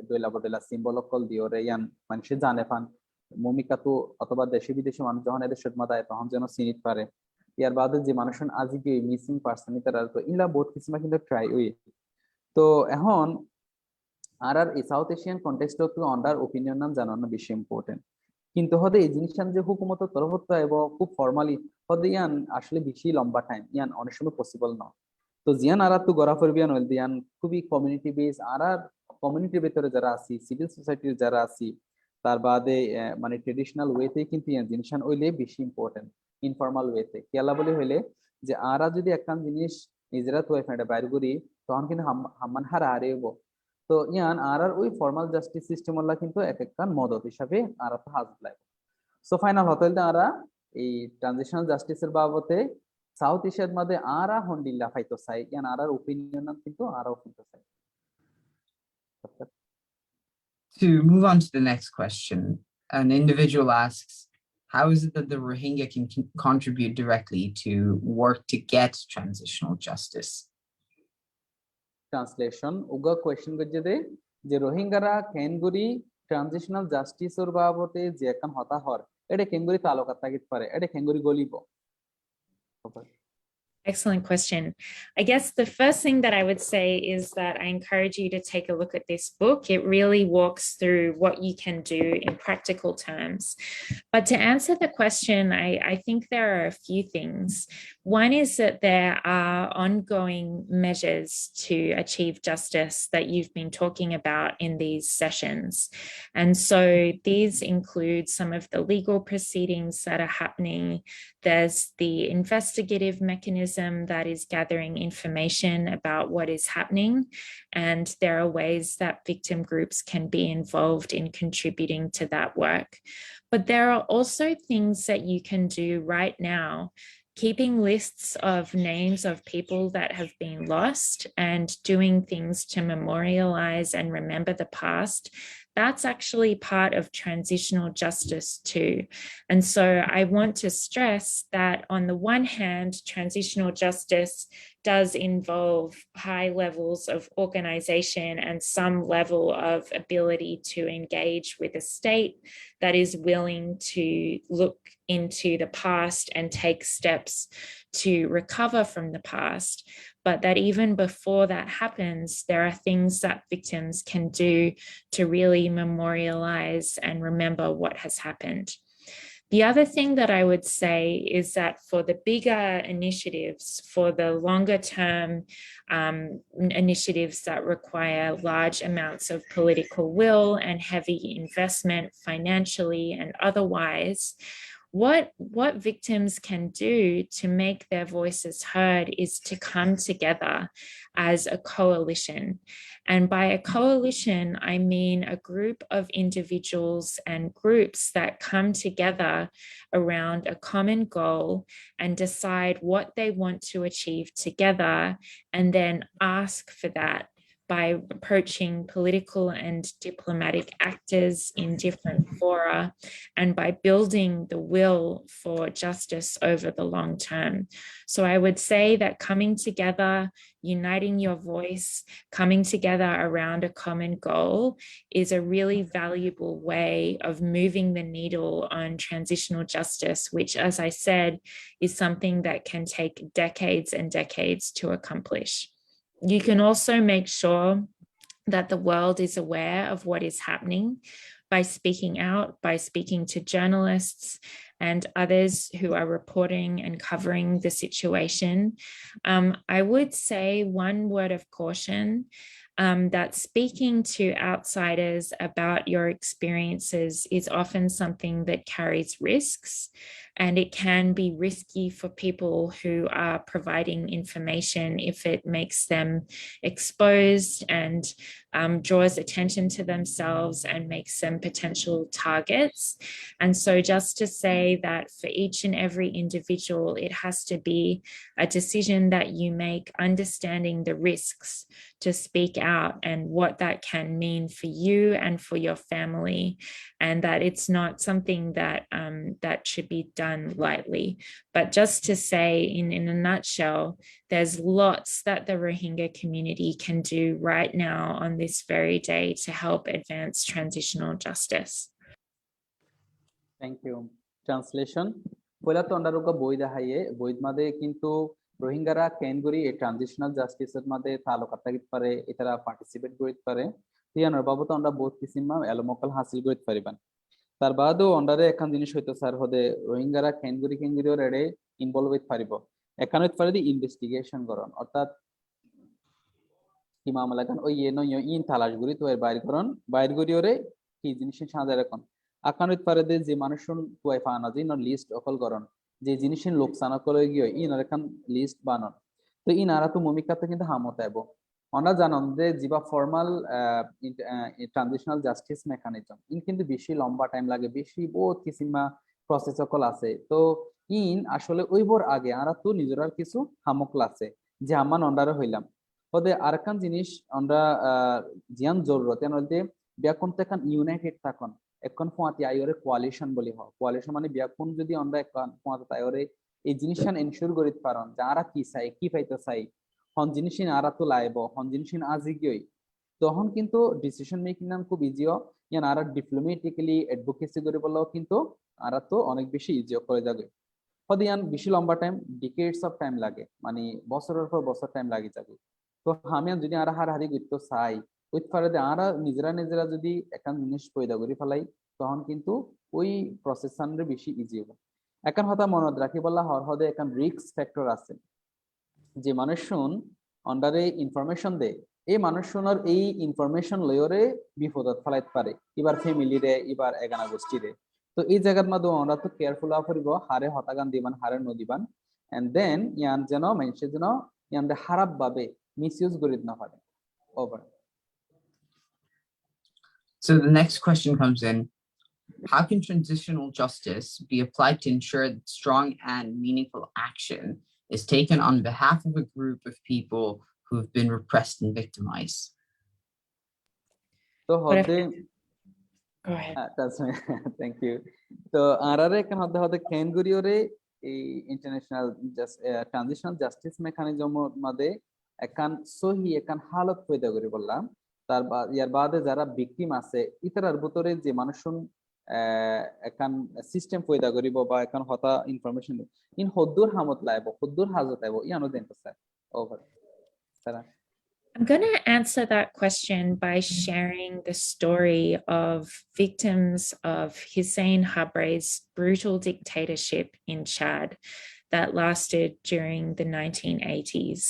দইলা বদলা সিম্বল অকল দিও রে ইয়ান মানুষে জানে ফান মমিকাতু অথবা দেশে বিদেশে মানুষ যখন এদের সুদমাদায় তখন যেন চিনিত পারে ইয়ার বাদে যে মানুষজন আজিকে মিসিং পার্সন তারা তো ইলা বহুত কিছু কিন্তু ট্রাই ওই তো এখন আর এই সাউথ এশিয়ান কনটেক্সট তো অন্ডার ওপিনিয়ন নাম জানানো বেশি ইম্পর্টেন্ট কিন্তু হদে এই জিনিসটা যে হুকুমত তরফত এবং খুব ফর্মালি হদে ইয়ান আসলে বেশি লম্বা টাইম ইয়ান অনেক সময় পসিবল না তো জিয়ান আর তো গড়া ফরবিয়ান হইল দিয়ান খুবই কমিউনিটি বেস আর কমিউনিটির ভিতরে যারা আছি সিভিল সোসাইটির যারা আছি তার বাদে মানে ট্রেডিশনাল ওয়েতে কিন্তু ইয়ান জিনিসন ওইলে বেশি ইম্পর্টেন্ট ইনফর্মাল ওয়েতে কেলা বলে হইলে যে আরা যদি একখান জিনিস নিজেরা তো এখানে বাইর করি তখন কিন্তু হামান হারা হারিয়েব তো ইয়ান আর ওই ফর্মাল জাস্টিস সিস্টেম ওলা কিন্তু এক একখান মদত হিসাবে আর তো হাজ লাগে সো ফাইনাল হতে আরা এই ট্রানজিশনাল জাস্টিসের বাবদে সাউথ এশিয়ার মধ্যে আরা হন্ডিল্লা ফাইতো চাই ইয়ান আর ওপিনিয়ন কিন্তু আরাও কিন্তু চাই To move on to the next question, an individual asks, how is it that the Rohingya can contribute directly to work to get transitional justice? Translation. Uga question gojede je Rohingyara kenguri transitional justice or babote je ekkan hota hor ede kenguri talokat tagit pare ede kenguri golibo Excellent question. I guess the first thing that I would say is that I encourage you to take a look at this book. It really walks through what you can do in practical terms. But to answer the question, I think there are a few things. One is that there are ongoing measures to achieve justice that you've been talking about in these sessions. And so these include some of the legal proceedings that are happening. There's the investigative mechanism that is gathering information about what is happening. And there are ways that victim groups can be involved in contributing to that work. But there are also things that you can do right now, keeping lists of names of people that have been lost and doing things to memorialize and remember the past. That's actually part of transitional justice too. And so I want to stress that on the one hand, transitional justice does involve high levels of organization and some level of ability to engage with a state that is willing to look into the past and take steps to recover from the past. But that even before that happens, there are things that victims can do to really memorialize and remember what has happened. The other thing that I would say is that for the bigger initiatives, for the longer term initiatives that require large amounts of political will and heavy investment financially and otherwise, what victims can do to make their voices heard is to come together as a coalition. And by a coalition, I mean a group of individuals and groups that come together around a common goal and decide what they want to achieve together, and then ask for that by approaching political and diplomatic actors in different fora, and by building the will for justice over the long term. So I would say that coming together, uniting your voice, coming together around a common goal is a really valuable way of moving the needle on transitional justice, which, as I said, is something that can take decades and decades to accomplish. You can also make sure that the world is aware of what is happening by speaking out, by speaking to journalists and others who are reporting and covering the situation. I would say one word of caution, that speaking to outsiders about your experiences is often something that carries risks, and it can be risky for people who are providing information if it makes them exposed and draws attention to themselves and makes them potential targets. And so just to say that for each and every individual, it has to be a decision that you make, understanding the risks to speak out and what that can mean for you and for your family, and that it's not something that that should be done lightly. But just to say in a nutshell, there's lots that the Rohingya community can do right now on this very day to help advance transitional justice. Thank you. Translation. পয়লা তো আমরা রোগা বই দেখাইয়ে বইদ মাদে কিন্তু রোহিঙ্গারা কেনগুরি এই transitional জাস্টিসের মাদে তালুকাত থাকিত পারে এটারা পার্টিসিপেট করিত পারে তিয়ানোর বাবদ আমরা বহুত কিসিমা এলমকল হাসিল করিত পারিবান তার বাদও অন্ডারে একান জিনিস হইতো স্যার হদে রোহিঙ্গারা কেনগুরি রেডে ইনভলভ হইত পারিব একান হইত পারে দি ইনভেস্টিগেশন করন অর্থাৎ কি মামলা কান ওই ইয়ে নয় ইন তালাশগুরি তো এর বাইর করিওরে কি জিনিস সাজা রাখুন আকান হইত পারে যে মানুষজন তুই ফানা যে লিস্ট অকল করন যে জিনিসের লোকসানা করে গিয়ে ইনার এখান লিস্ট বানান তো ইনারা তো মমিকাতে কিন্তু হামত আইব আমরা জানান যে জিবা ফর্মাল ট্রানজিশনাল জাস্টিস মেকানিজম ইন কিন্তু বেশি লম্বা টাইম লাগে বেশি বহুত কিসিমা প্রসেস সকল আছে তো ইন আসলে ওইবর আগে আমরা তো নিজেরার কিছু হামকল আছে যে আমান অন্ডারে হইলাম ওদের আরেকখান জিনিস আমরা জিয়ান জরুরত এন হইতে ব্যাকুন তেখান ইউনাইটেড থাকুন এখন ফোয়াতি আইরে কোয়ালিশন বলি হয় কোয়ালিশন মানে ব্যাকুন যদি আমরা এখন ফোয়াতি আইরে এই জিনিসখান এনশিওর করিতে পারন যারা কি চাই কি পাইতে চাই হন জিনিসিন আরা তো লাইব হন জিনিসিন আজি গিয়ে তখন কিন্তু ডিসিশন মেকিং নাম খুব ইজিও ইয়ান আরা ডিপ্লোমেটিক্যালি অ্যাডভোকেসি করে বললেও কিন্তু আরা তো অনেক বেশি ইজিও করে যাবে হদে ইয়ান বেশি লম্বা টাইম ডিকেডস অফ টাইম লাগে মানে বছরের পর বছর টাইম লাগি যাবে তো আমি যদি আরা হারি করতে চাই ওই ফারে আরা নিজেরা যদি একটা জিনিস পয়দা করে ফেলাই তখন কিন্তু ওই প্রসেসরে বেশি ইজি হবে এখন হতা মনত রাখি বললা হর হদে এখন রিস্ক ফ্যাক্টর আছে যে মানুষ শুন অন্ডারে ইনফরমেশন দে এই মানুষ শুনার এই ইনফরমেশন লয়রে বিপদত ফেলাইতে পারে এবার ফ্যামিলি রে এবার এগানা গোষ্ঠী রে তো এই জায়গার মধ্যে আমরা তো কেয়ারফুল করিব হারে হতাগান দিবান হারে নদিবান এন্ড দেন ইয়ান যেন মানুষের যেন ইয়ান খারাপ ভাবে মিসইউজ করিত না পারে over So the next question comes in. How can transitional justice be applied to ensure that strong and meaningful action is taken on behalf of a group of people who have been repressed and victimized? তো হদে Go ahead. Thank you তো আরারে কেন হতে হতে কেন গরিওরে এই international transitional justice mechanism মধ্যে একান সহি একান হালত পয়দা করে বললাম তার ইয়ার বাদে যারা ভিকটিম আছে ইতারার ভিতরে যে মানুষজন একান সিস্টেম পয়দা করিব বা একান হতা ইনফরমেশন ইন হদ্দুর হামত লাইব হদ্দুর হাজত আইব ইয়ানো then sir over sir I'm going to answer that question by sharing the story of victims of Hussein Habre's brutal dictatorship in Chad that lasted during the 1980s.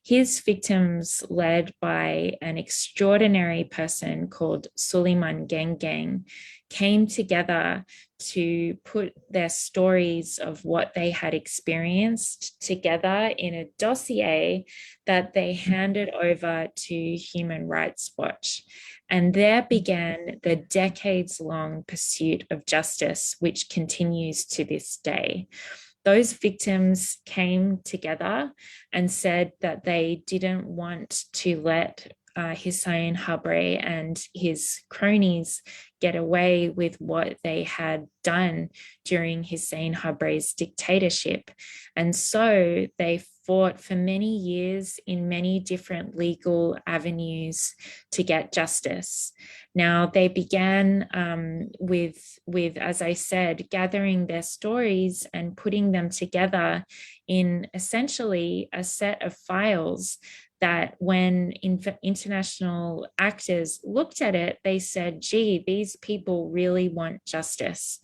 His victims, led by an extraordinary person called Suleiman Geng, came together to put their stories of what they had experienced together in a dossier that they handed over to Human Rights Watch. And there began the decades-long pursuit of justice, which continues to this day. Those victims came together and said that they didn't want to let Hussein Habre and his cronies get away with what they had done during Hussein Habre's dictatorship. And so they fought for many years in many different legal avenues to get justice. Now, they began with, as I said, gathering their stories and putting them together in essentially a set of files that when international actors looked at it, they said, gee, these people really want justice.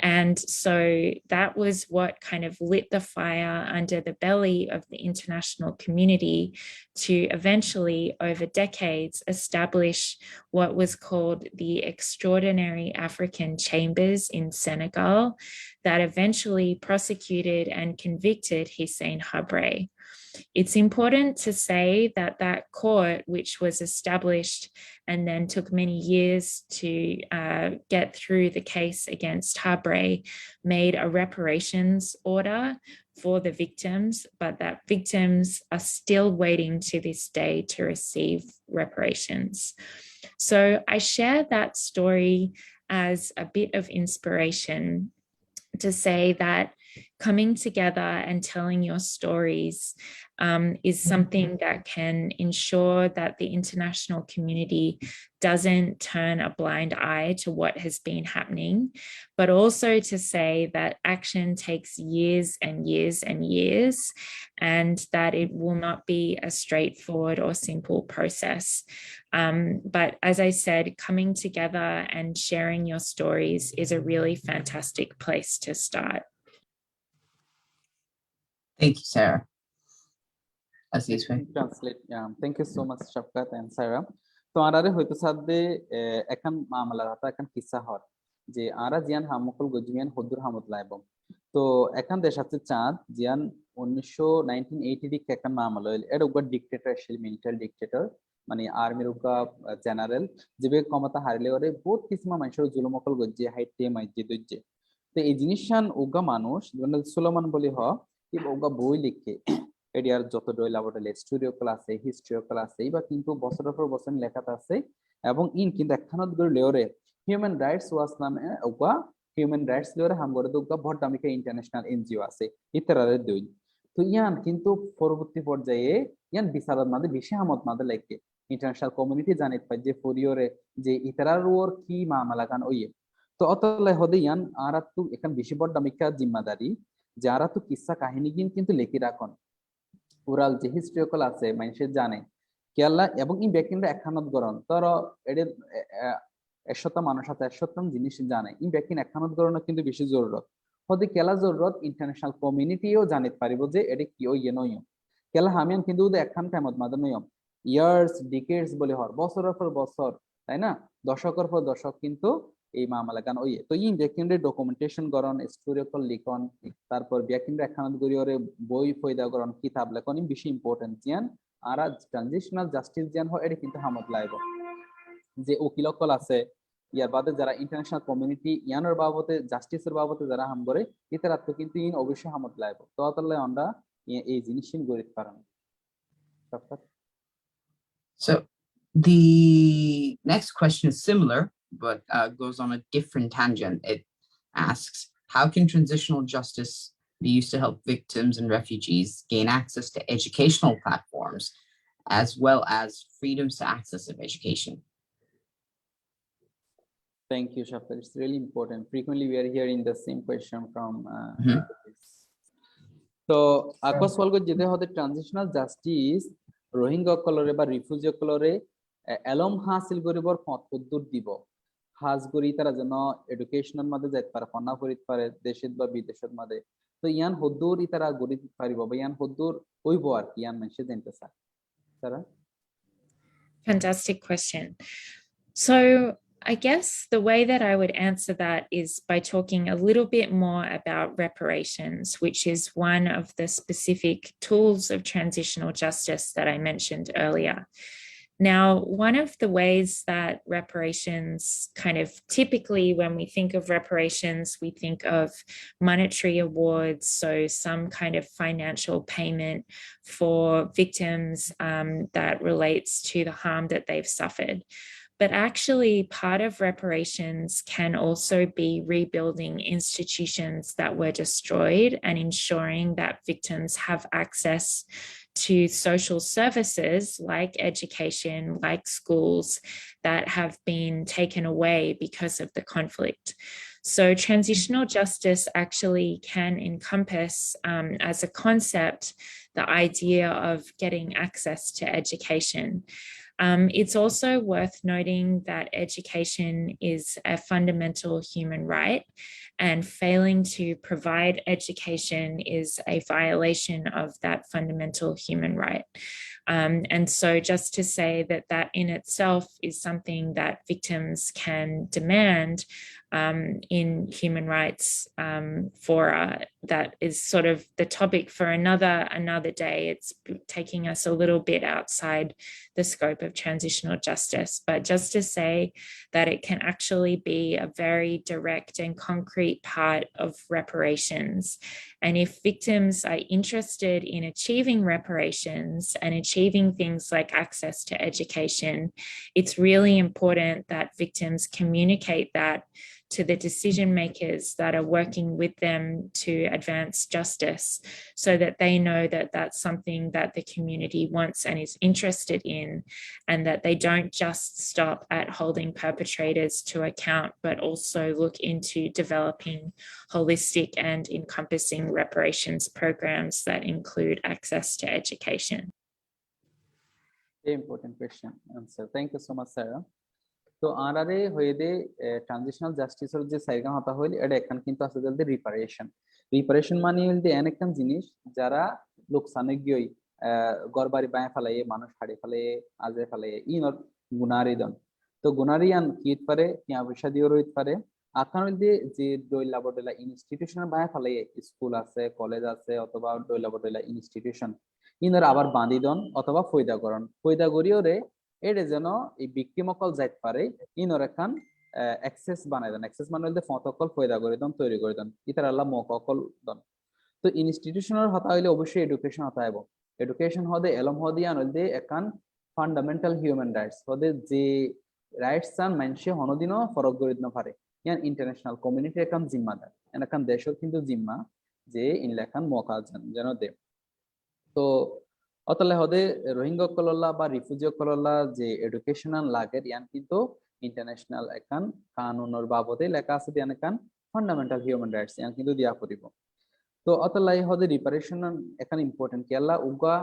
And so that was what kind of lit the fire under the belly of the international community to eventually, over decades, establish what was called the Extraordinary African Chambers in Senegal that eventually prosecuted and convicted Hussein Habre. It's important to say that that court, which was established and then took many years to get through the case against Habre, made a reparations order for the victims, but that victims are still waiting to this day to receive reparations. So I share that story as a bit of inspiration to say that coming together and telling your stories is something that can ensure that the international community doesn't turn a blind eye to what has been happening, but also to say that action takes years and years and years, and that it will not be a straightforward or simple process. But as I said, coming together and sharing your stories is a really fantastic place to start. Thank you, Sarah. Aziz, translate. Yeah, thank you so much, Shafquat and Sarah. তো আরারে হয়তো সাদে এখন মামলা রাতা এখন কিসা হর যে আরা জিয়ান হামুকুল গজমিয়ান হদ্দুর হামদ লাইব তো এখন দেশাতে চাঁদ জিয়ান 1980 দিক এখন মামলা হইল এর উপর ডিক্টেটরশিপ মিলিটারি ডিক্টেটর মানে আর্মির উপর জেনারেল যেবে ক্ষমতা হারিলে ওরে বহুত কিসমা মানুষের জুলুমকল গজ্জে হাইটে মাইজে দজ্জে তো এই জিনিসশান ওগা মানুষ সুলেমান বলি হ কি ওগা বই লিখে এডিয়ার যত ডইলা বটলে স্টুডিও ক্লাসে হিস্ট্রি ক্লাসে বা কিন্তু বছরের পর বছর লেখাতে আছে এবং ইন কিন্তু একখানত গড় লেওরে হিউম্যান রাইটস ওয়াচ নামে ওগা হিউম্যান রাইটস লেওরে হামগরে দুগা ভট্টামিকা ইন্টারন্যাশনাল এনজিও আছে ইতরারে দুই তো ইয়ান কিন্তু পরবর্তী পর্যায়ে ইয়ান বিচারত মাঝে বেশি হামত মাঝে লাগে ইন্টারন্যাশনাল কমিউনিটি জানিত পাই যে ফরিয়রে যে ইতরার ওর কি মামলা কান ওইয়ে তো অতলে হদে ইয়ান আরাতু এখান বেশি ভট্টামিকা জিম্মাদারি যারা তো কিসসা কাহিনী কিন্তু লিখি রাখন ওরাল যে হিস্ট্রিকল আছে মানুষের জানে কেলা এবং ই ব্যক্তিরা একখানত গরণ তর এদের একশত মানুষ আছে একশতম জিনিস জানে ই ব্যক্তি একখানত গরণ কিন্তু বেশি জরুরত হতে কেলা জরুরত ইন্টারন্যাশনাল কমিউনিটিও জানিতে পারিব যে এটা কি ওই নয় কেলা হামিয়ান কিন্তু একখান টাইমত মাঝে নয়ম ইয়ার্স ডিকেডস বলে হর বছরের পর বছর তাই না দশকের পর দশক কিন্তু এই মামলা গান ওই তো ই ব্যক্তিদের ডকুমেন্টেশন গরণ স্টোরিকল লিখন তারপর ব্যক্তিরা একখানত গরিয়রে বই ফয়দা গরণ কিতাব লেখন বেশি ইম্পর্টেন্ট জিয়ান আর ট্রানজিশনাল জাস্টিস জিয়ান হয় এটা কিন্তু হামত লাইব যে উকিলকল আছে ইয়ার বাদে যারা ইন্টারন্যাশনাল কমিউনিটি ইয়ানোর বাবদে জাস্টিসের বাবদে যারা হাম করে ইতারা তো কিন্তু ইন অবশ্যই হামত লাইব তো তাহলে আমরা এই জিনিসিন গরিত পারেন। So the next question is similar, but goes on a different tangent. It asks, how can transitional justice be used to help victims and refugees gain access to educational platforms, as well as freedoms to access of education? Thank you, Shafquat. It's really important. Frequently, we are hearing the same question from. So, akos walgo jede hote transitional justice Rohingya কলরে বা refugee কলরে এলম হাসিল করিবর পথ পদ্ধতি দিব হাজ করি তারা যেন এডুকেশনের মধ্যে যাইতে পারে ফন্না করিত পারে দেশের বা বিদেশের মধ্যে তো ইয়ান হদ্দুর ইতারা গড়ি পারিব বা ইয়ান হদ্দুর হইব আর কি ইয়ান মানুষে জানতে চায় তারা Fantastic question. So I guess the way that I would answer that is by talking a little bit more about reparations, which is one of the specific tools of transitional justice that I mentioned earlier. Now, one of the ways that reparations kind of typically, when we think of reparations, we think of monetary awards, so some kind of financial payment for victims that relates to the harm that they've suffered. But actually, part of reparations can also be rebuilding institutions that were destroyed and ensuring that victims have access to social services like education, like schools that have been taken away because of the conflict. So transitional justice actually can encompass, as a concept, the idea of getting access to education. It's also worth noting that education is a fundamental human right, and failing to provide education is a violation of that fundamental human right. And so just to say that that in itself is something that victims can demand in human rights fora, that is sort of the topic for another day. It's taking us a little bit outside the scope of transitional justice, but just to say that it can actually be a very direct and concrete part of reparations. And if victims are interested in achieving reparations and achieving things like access to education, it's really important that victims communicate that to the decision makers that are working with them to advance justice, so that they know that that's something that the community wants and is interested in, and that they don't just stop at holding perpetrators to account, but also look into developing holistic and encompassing reparations programs that include access to education. Very important question answer. Thank you so much, Sarah. তো আরারে হইদে transitional জাস্টিসের যে সাইগা হতা হইল এটা এখন কিন্তু আছে জলদি রিপারেশন মানে হইল এনেকখান জিনিস যারা লোকসানে গিয়ে গড়বাড়ি বায় ফেলাইয়ে মানুষ হাড়ে ফেলাইয়ে আজে ফেলাইয়ে ইনর গুনারি দন তো গুনারি আন কিত পারে টিয়া পয়সা দিও রইত পারে আখান হইল যে দইলা বডলা ইনস্টিটিউশনের বায় ফেলাইয়ে স্কুল আছে কলেজ আছে অথবা দইলা বডলা ইনস্টিটিউশন ইনর আবার বাঁধি দন অথবা ফয়দা করন ফয়দা গরিওরে এটা যেন এই ভিকটিম অকল যাইতে পারে ইনর এখান অ্যাক্সেস বানাই দেন অ্যাক্সেস মানে হইলে ফত অকল ফয়দা করে দেন তৈরি করে দেন ইতার আল্লাহ মক অকল দেন তো ইনস্টিটিউশনের হতা হইলে অবশ্যই এডুকেশন হতা হইব এডুকেশন হদে এলম হদিয়ান হইলে এখান ফান্ডামেন্টাল হিউম্যান রাইটস হদে যে রাইটস চান মানুষে হনদিনও ফরক করে দিতে পারে ইয়ান ইন্টারন্যাশনাল কমিউনিটি এখান জিম্মাদার এখান দেশের কিন্তু জিম্মা যে ইনলেখান মকা যেন দে তো অতলে হদে রোহিঙ্গা কলল্লা বা রিফিউজি কলল্লা যে এডুকেশনাল লাগের ইয়ান কিন্তু ইন্টারন্যাশনাল একান কানুনের বাবদে লেখা আছে ইয়ান একান ফান্ডামেন্টাল হিউম্যান রাইটস ইয়ান কিন্তু দিয়া পড়িব তো অতলাই হদে রিপারেশন এখানে ইম্পর্টেন্ট কি আল্লাহ উগা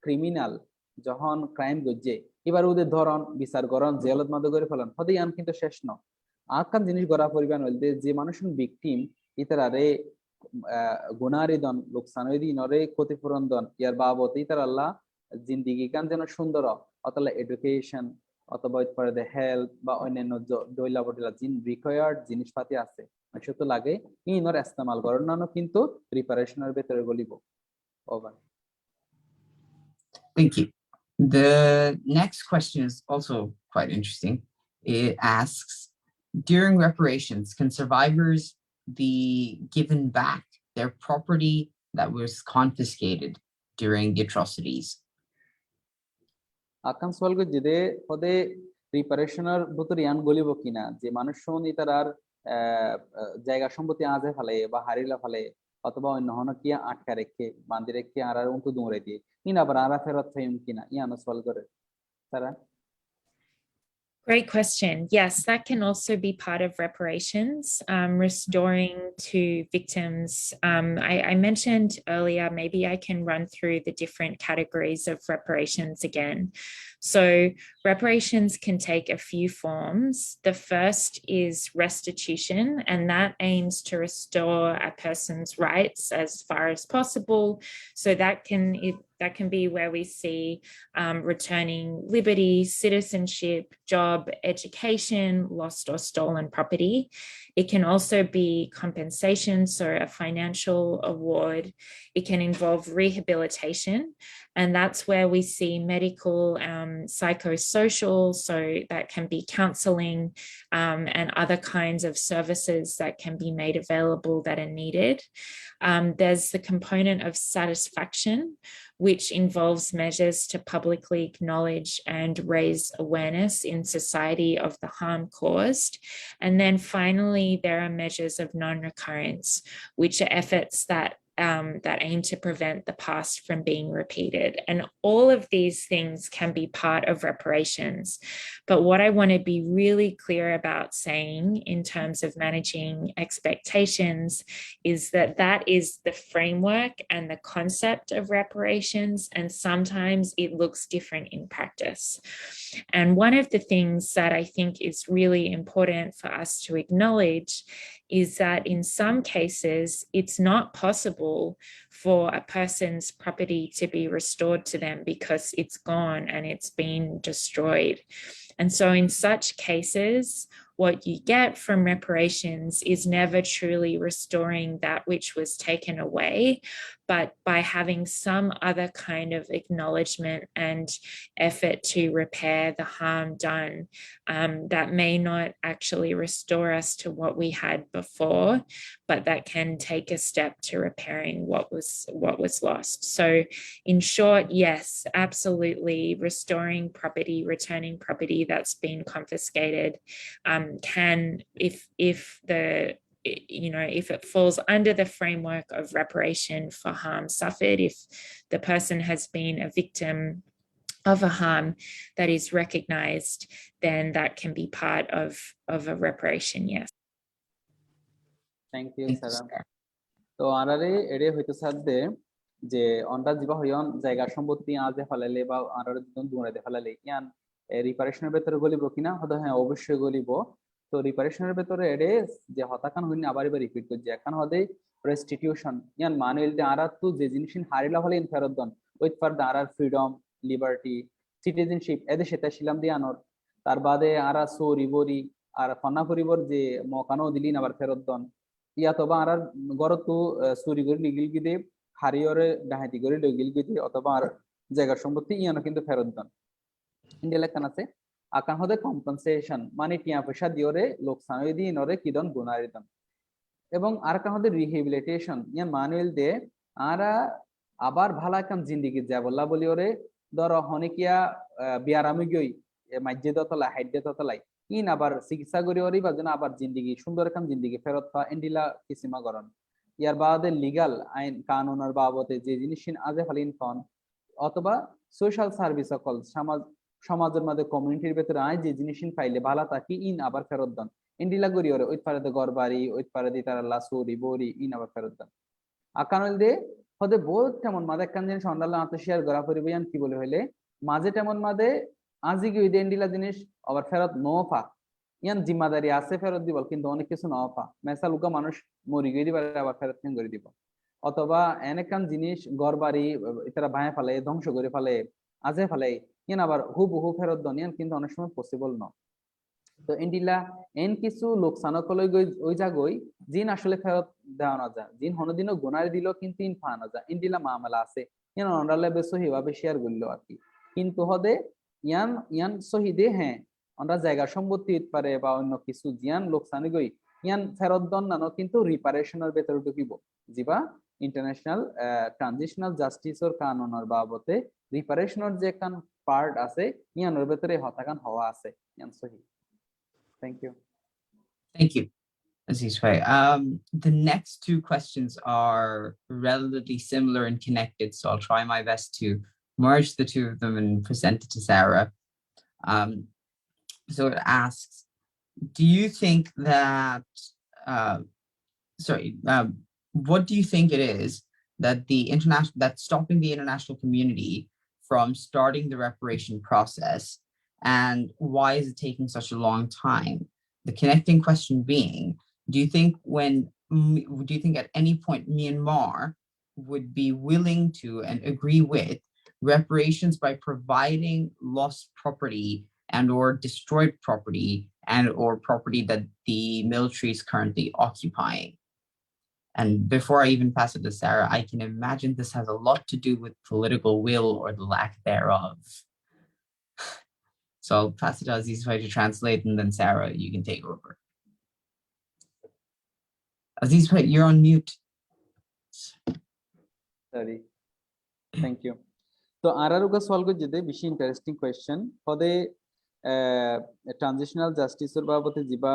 ক্রিমিনাল যখন ক্রাইম গজ্জে এবার ওদের ধরন বিচার করন জেলত মাদে করে ফেলান হদে ইয়ান কিন্তু শেষ ন আকান জিনিস গড়া পরিমাণ হইতে যে মানুষের ভিকটিম ইতারারে গুনারি দন লোকসানই নরে ক্ষতিপূরণ দন ইয়ার বাবদ ইতার আল্লাহ জিন্দিগি কান যেন সুন্দর অতলা এডুকেশন অথবা পরে দে হেলথ বা অন্যান্য দইলা বটিলা জিন রিকোয়ার্ড জিনিসপাতি আছে তো লাগে ইনর ইস্তেমাল করার নানো কিন্তু রিপারেশনের ভিতরে গলিব over Thank you. The next question is also quite interesting. It asks, during reparations, can survivors be given back their property that was confiscated during the atrocities? আকান সওয়াল গজিদে হদে রিপারেশনের ভিতরে ইয়ান গলিব কিনা যে মানুষ শুনি তার জায়গা সম্পত্তি আজে ফেলে বা হারিলা ফেলে অথবা অন্য হন কি আটকা রেখে বান্ধি রেখে আর উঁটু দৌড়ে দিয়ে ইনা আবার আরা ফেরত থাইম কিনা ইয়ানো সওয়াল করে তারা Great question. Yes, that can also be part of reparations, restoring to victims. I mentioned earlier, maybe I can run through the different categories of reparations again. So reparations can take a few forms. The first is restitution, and that aims to restore a person's rights as far as possible. So that can be where we see returning liberty, citizenship, job, education, lost or stolen property. It can also be compensation, so a financial award. It can involve rehabilitation, and that's where we see medical, psychosocial, so that can be counseling and other kinds of services that can be made available that are needed. There's the component of satisfaction, which involves measures to publicly acknowledge and raise awareness in society of the harm caused. And then finally, there are measures of non-recurrence, which are efforts that aim to prevent the past from being repeated. And all of these things can be part of reparations. But what I want to be really clear about saying in terms of managing expectations is that that is the framework and the concept of reparations, and sometimes it looks different in practice. And one of the things that I think is really important for us to acknowledge is that in some cases, it's not possible for a person's property to be restored to them because it's gone and it's been destroyed. And so in such cases, what you get from reparations is never truly restoring that which was taken away, but by having some other kind of acknowledgement and effort to repair the harm done that may not actually restore us to what we had before, but that can take a step to repairing what was lost. So in short, yes, absolutely, restoring property, returning property that's been confiscated can, if it falls under the framework of reparation for harm suffered, if the person has been a victim of a harm that is recognized, then that can be part of a reparation, yes. Thank you, Sarah. তো আরারে এড়ে হইতে সাথে যে অন্ডা জিবা হইন জায়গা সম্পত্তি আজে ফেলালে বা আরারে দুনাইতে ফেলালে ইয়ান রিপারেশনের ভেতরে গলিব কিনা হয়তো হ্যাঁ অবশ্যই গলিব তো রিপারেশনের ভেতরে এড়ে যে হতাকান হইনি আবার এবার রিপিট করছে এখন হদে রেস্টিটিউশন ইয়ান মানুয়েল যে আরার তো যে জিনিস হারিলা হলে ফেরত দন উইথ ফর দ্য আরার ফ্রিডম লিবার্টি সিটিজেনশিপ এদের সেটা শিলাম দিয়ে আনর তার বাদে আরা সরি বরি আর ফনা করিবর যে মকানো দিলিন আবার ফেরত দন ইয়াতবা আরার গরতো চুরি করে লিগিল গিদে হারিয়রে ডাহাতি করে লিগিল গিদে অথবা আর জায়গার সম্পত্তি ইয়ানো কিন্তু ফেরত দন ইন্ডিয়া লেখান আছে আকান হদে কম্পেনসেশন মানে টিয়া পয়সা দিওরে লোকসানই দিয়ে নরে কিদন গুনারি দন এবং আর কান হদে রিহেবিলিটেশন ইয়ান মানুয়েল দে আরা আবার ভালা কাম জিন্দিগি যাবল্লা বলি ওরে ধর হনিকিয়া বিয়ারামি গই মাইজে দতলা হাইডে দতলাই ইন আবার চিকিৎসা করি ওরি বা যেন আবার জিন্দিগি সুন্দর কাম জিন্দিগি ফেরত পা এন্ডিলা কিসিমা করন ইয়ার বাদে লিগাল আইন কানুনের বাবদে যে জিনিস আজে ফালিন ফন অথবা সোশ্যাল সার্ভিস সকল সমাজের মধ্যে কমিউনিটির ভেতরে আয় যে জিনিস পাইলে ভালা তাকি ইন আবার ফেরত দেন এন্ডিলা করি ওরে ওই পারে গড় বাড়ি ওই পারে দি তারা লাসুরি বরি ইন আবার ফেরত দেন আকানল দে হদে বহুত তেমন মাদে একখান জিনিস অন্ডালা আতো শেয়ার করা পরিবয়ান কি বলে হইলে মাঝে তেমন মাদে আজি কি ওই দেন্ডিলা জিনিস আবার ফেরত নফা ইয়ান জিম্মাদারি আছে ফেরত দিব কিন্তু অনেক কিছু নফা মেসাল উকা মানুষ মরি গই দিবার আবার ফেরত কেন করে দিব অথবা এনেকান জিনিস গড়বাড়ি ইতারা ভাঙে ফেলে ধ্বংস করে ফেলে আজে ফেলে ইয়ান আবার হুবহু ফেরত দন ইয়ান কিন্তু অনেক সময় পসিবল ন তো ইন্ডিলা এন কিছু লোকসানকলই ওই জাগই জিন আসলে ফেরত দেওয়া না যায় জিন হনদিনও গুনারে দিল কিন্তু ইন ফানা যায় ইন্ডিলা মামলা আছে ইয়ান অন্ডারলে বেসহি ভাবে শেয়ার করলো আর কি কিন্তু হদে ইয়ান ইয়ান সহিদে হ্যাঁ আমরা জায়গা সম্পত্তি পারে বা অন্য কিছু জিয়ান লোকসানি গই ইয়ান ফেরত দন নানো কিন্তু রিপারেশনের ভেতরে ঢুকিব জিবা ইন্টারন্যাশনাল ট্রানজিশনাল জাস্টিসর কানুনের বাবতে রিপারেশনের যে কান পার্ট আছে ইয়ানোর ভেতরে হতাকান হওয়া আছে ইয়ান সহি Thank you. Thank you, Aziz Bhai. The next two questions are relatively similar and connected, so I'll try my best to merge the two of them and present it to Sarah. So it asks, do you think that, what do you think it is that's stopping the international community from starting the reparation process? And why is it taking such a long time? The connecting question being, do you think at any point Myanmar would be willing to and agree with reparations by providing lost property and or destroyed property and or property that the military is currently occupying? And before I even pass it to Sarah, I can imagine this has a lot to do with political will or the lack thereof. So I'll pass it to Aziz Bhai to translate, and then Sarah, you can take over. Aziz Bhai, you're on mute. Sorry. Thank you. So Araruga solve jede bishi interesting question. For the transitional justice or babote jiba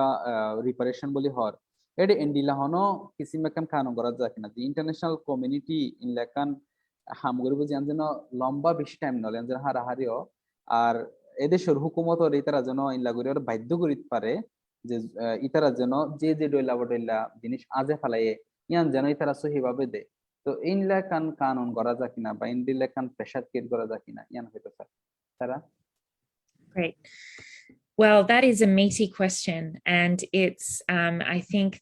reparation boli hor. Ede indila hono kisi mekan kano gora jakina. The international community in lekan hamgoribu janjeno lomba bishi time nole janjeno harahario আর এদেশের হুকুমত ইতারা যেন ইনলাগুরি বাধ্য করিতে পারে যে ইতারা যেন যে ডইলা বডইলা জিনিস আজে ফেলাইয়ে ইয়ান যেন ইতারা সহিভাবে দেয় তো ইনলা কানুন করা যায় কিনা বা ইনদিলা কান প্রেসার ক্রিয়েট করা যায় কিনা ইয়ান হইতো স্যার সারা Great. Well, that is a meaty question, and it's I think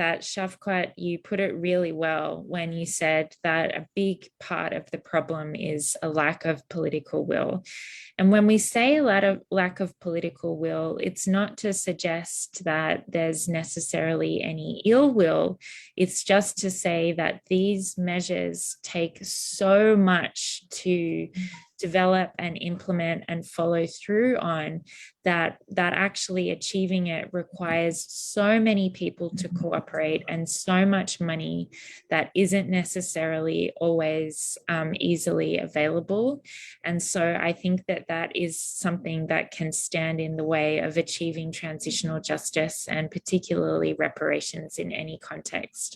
that Shafquat, you put it really well when you said that a big part of the problem is a lack of political will. And when we say a lack of political will, it's not to suggest that there's necessarily any ill will. It's just to say that these measures take so much to develop and implement and follow through on that actually achieving it requires so many people to cooperate and so much money that isn't necessarily always easily available. And so I think that is something that can stand in the way of achieving transitional justice and particularly reparations in any context.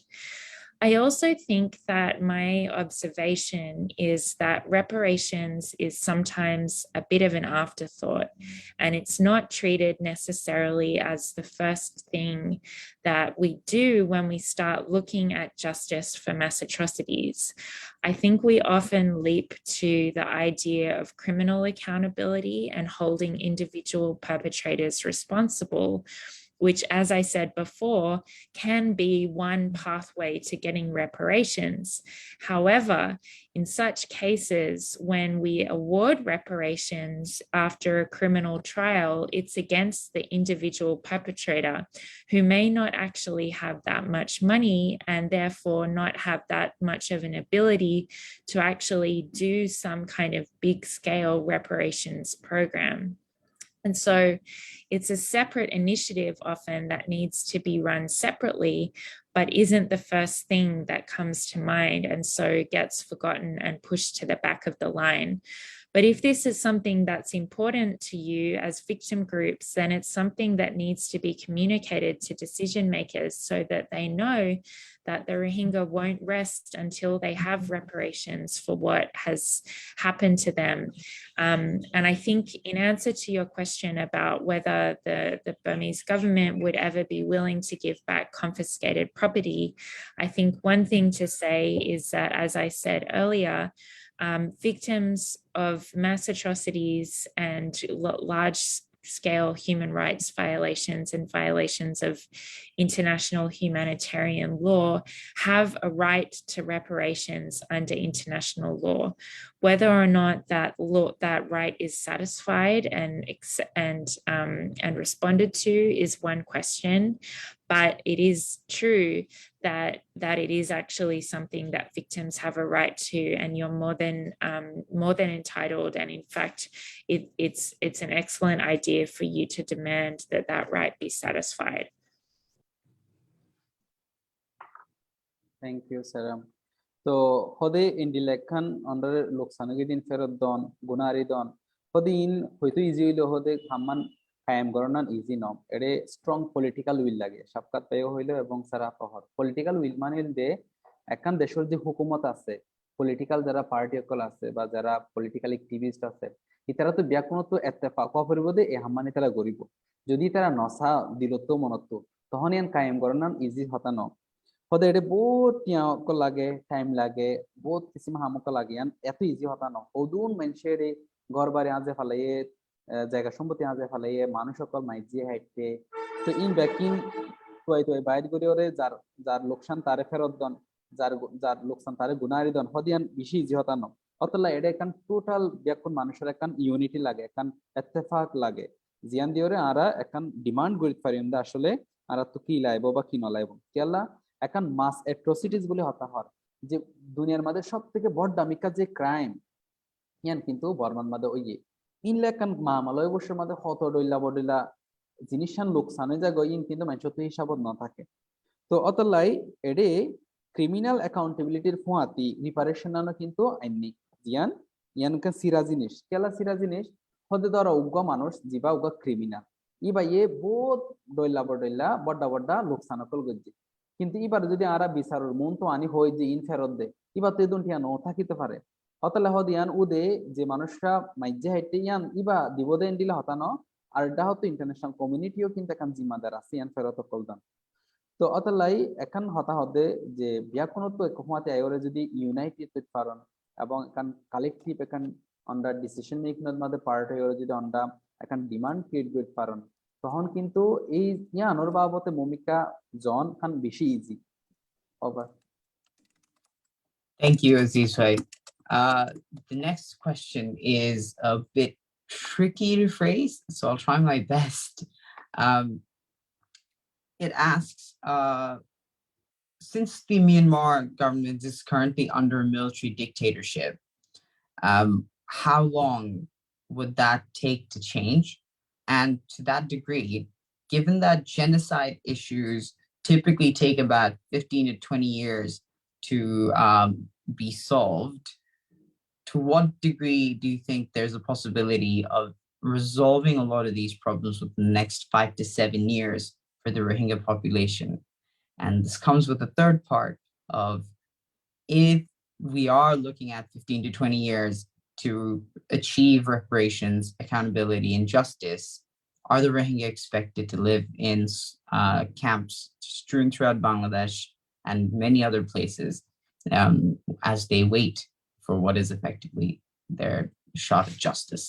I also think that my observation is that reparations is sometimes a bit of an afterthought, and it's not treated necessarily as the first thing that we do when we start looking at justice for mass atrocities. I think we often leap to the idea of criminal accountability and holding individual perpetrators responsible, which, as I said before, can be one pathway to getting reparations. However, in such cases, when we award reparations after a criminal trial, it's against the individual perpetrator who may not actually have that much money and therefore not have that much of an ability to actually do some kind of big scale reparations program. And so it's a separate initiative often that needs to be run separately, but isn't the first thing that comes to mind, and so gets forgotten and pushed to the back of the line. But if this is something that's important to you as victim groups, then it's something that needs to be communicated to decision makers so that they know that the Rohingya won't rest until they have reparations for what has happened to them. And I think in answer to your question about whether the Burmese government would ever be willing to give back confiscated property. I think one thing to say is that, as I said earlier, victims of mass atrocities and large-scale human rights violations and violations of international humanitarian law have a right to reparations under international law. Whether or not that right is satisfied and responded to is one question, but it is true that it is actually something that victims have a right to, and you're more than entitled. And in fact, it's an excellent idea for you to demand that right be satisfied. Thank you, Sarah. So, hode in dilekan under loksanagidin ferodon gunaridon. Hode in hoitu easy lo hode hamman kayam goranan easy nom. Ede strong political will lage. Shafquat payo hoilo ebong Sarah pahor. Political will manil de ekan deshor je hukumat আছে, political jara party okol আছে বা যারা political activist আছে, ইতারা তো বিয়া কোনো তো এত্তেফাক করিব দে এ হাম্মানি তারা গরিব। যদি তারা নসা দিলত মনত তখন ইয়ান কায়েম গরানান ইজি হতানো। হদে এটা বহুত টিয়াক লাগে, টাইম লাগে, বহুত কিসিম হামক লাগে, এত ইজি হতা ন। ওদুন মানুষের ঘর বাড়ি আজে ফেলাইয়ে, জায়গা সম্পত্তি আজে ফেলাইয়ে, মানুষ সকল মাইজিয়ে হাইটে। তো ইন ব্যাকিং বাইর করে ওরে যার লোকসান তারে ফেরত দন, যার লোকসান তারে গুনারি দন, হদিয়ান বেশি ইজি হতা ন। অতলা এটা একান টোটাল ব্যাকুন মানুষের একান ইউনিটি লাগে, একান এত্তেফাক লাগে। জিয়ান দিওরে আরা একান ডিমান্ড করিতে পারি আসলে আরা তো কি লাইব বা কি নলাইব কেলা এখন মাস অ্যাট্রোসিটিস বলে হতা হয় যে দুনিয়ার মধ্যে সব থেকে বড় দামিকা যে ক্রাইম ইয়ান কিন্তু বর্মান মধ্যে ওই ইনলে এখন মামলায় বসে মধ্যে হত ডইলা বডইলা জিনিসান লোকসানে যায় ইন কিন্তু মানুষ তো হিসাবত না থাকে। তো অতলাই এডে ক্রিমিনাল অ্যাকাউন্টেবিলিটির ফুয়াতি রিপারেশন আনো কিন্তু আইনি জিয়ান ইয়ানকে সিরা জিনিস কেলা সিরা জিনিস হতে ধরা উগ্র মানুষ জিবা উগ্র ক্রিমিনাল ইবা বহুত ডইলা বডইলা বড্ডা বড্ডা লোকসানকল গজ্জি। কিন্তু এবার যদি আরা বিচারের মন তো আনি হয় যে ইন ফেরত দে এবার তো এদন টিয়ান ও থাকিতে পারে অতলে হদিয়ান উদে যে মানুষরা মাইজে হাইটে ইয়ান ইবা দিবদে দিলে হতানো আর এটা হতো ইন্টারন্যাশনাল কমিউনিটিও কিন্তু এখন জিম্মাদার আছে ইয়ান ফেরত কলদান। তো অতলাই এখন হতা হদে যে বিয়াকুনো তো একমাতে আইরে যদি ইউনাইটেড পারন এবং এখন কালেকটিভ এখন আন্ডার ডিসিশন মেকিং এর মধ্যে পার্ট হয়ে যদি আন্ডার এখন ডিমান্ড ক্রিয়েট করতে পারন তখন কিন্তু এই ইয়ানোর বাবতে ভূমিকা জন খান বেশি easy. Over. Thank you, Aziz Bhai. The next question is a bit tricky to phrase, so I'll try my best. It asks, since the Myanmar government is currently under a military dictatorship, how long would that take to change? And to that degree, given that genocide issues typically take about 15 to 20 years to be solved, to what degree do you think there's a possibility of resolving a lot of these problems within the next 5 to 7 years for the Rohingya population? And this comes with the third part of, if we are looking at 15 to 20 years to achieve reparations, accountability, and justice, are the Rohingya expected to live in camps strewn throughout Bangladesh and many other places as they wait for what is effectively their shot at justice?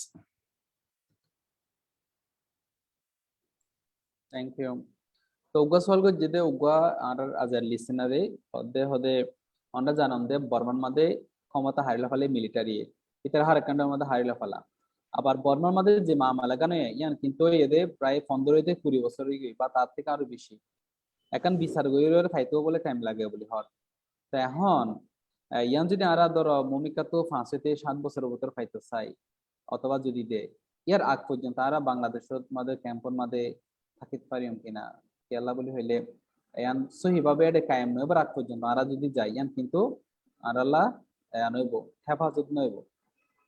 Thank you. তো উগা সলগ যেতে উগা আর আজার লিসেনারে হদে আমরা জানাম দে বর্মান মাদে ক্ষমতা হারিলা ফেলে military ইতার হারকান্ডার মধ্যে হারিলা ফেলা আবার বর্মান মাদে যে মামলা গানে ইয়ান কিন্তু এদে প্রায় 15 থেকে 20 বছর বা তার থেকে আরো বেশি এখন বিচার গইরে ফাইতেও বলে টাইম লাগে বলি হর। তো এখন ইয়ান যদি আরা ধর ভূমিকা তো 5 থেকে 7 বছরের ভিতর ফাইতে চাই অথবা যদি দে ইয়ার আগ পর্যন্ত আরা বাংলাদেশের মধ্যে ক্যাম্পর মধ্যে থাকিতে পারিম কিনা কেলা বলি হইলে ইয়ান সহিভাবে এটা কায়েম নয় আগ পর্যন্ত আরা যদি যাই ইয়ান কিন্তু আরালা নইব হেফাজত নইব।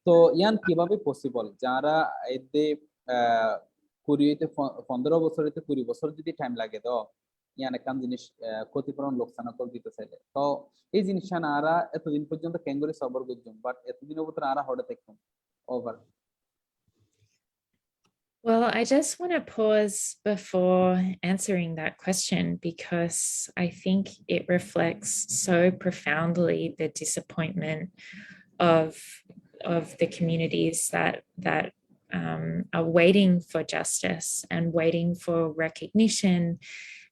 তো ইয়ান কিভাবে পসিবল যারা এতে 15 বছর হইতে 20 বছর যদি টাইম লাগে তো ইয়ান একখান জিনিস ক্ষতিপূরণ লোকসান করে দিতে চাইলে তো এই জিনিসটা না আরা এতদিন পর্যন্ত ক্যাঙ্গুরি সবর করছুম বাট এতদিনের ভিতরে আরা হঠাৎ দেখুন। Over. Well, I just want to pause before answering that question because I think it reflects so profoundly the disappointment of the communities that are waiting for justice and waiting for recognition,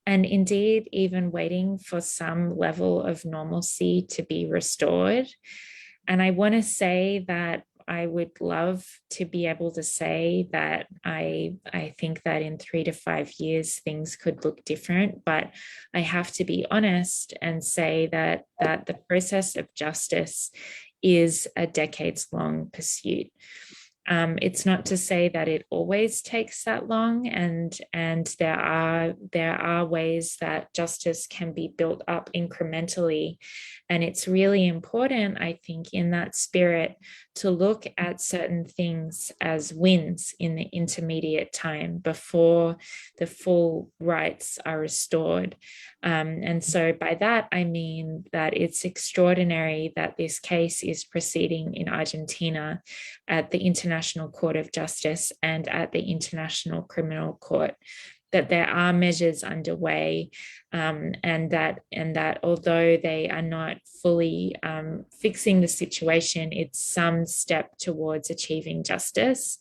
and indeed even waiting for some level of normalcy to be restored. And I want to say that I would love to be able to say that I think that in 3 to 5 years things could look different, but I have to be honest and say that the process of justice is a decades-long pursuit. It's not to say that it always takes that long, and there are ways that justice can be built up incrementally, and it's really important, I think, in that spirit, to look at certain things as wins in the intermediate time before the full rights are restored. And so by that, I mean that it's extraordinary that this case is proceeding in Argentina at the International Court of Justice and at the International Criminal Court, that there are measures underway, and that although they are not fully fixing the situation, it's some step towards achieving justice.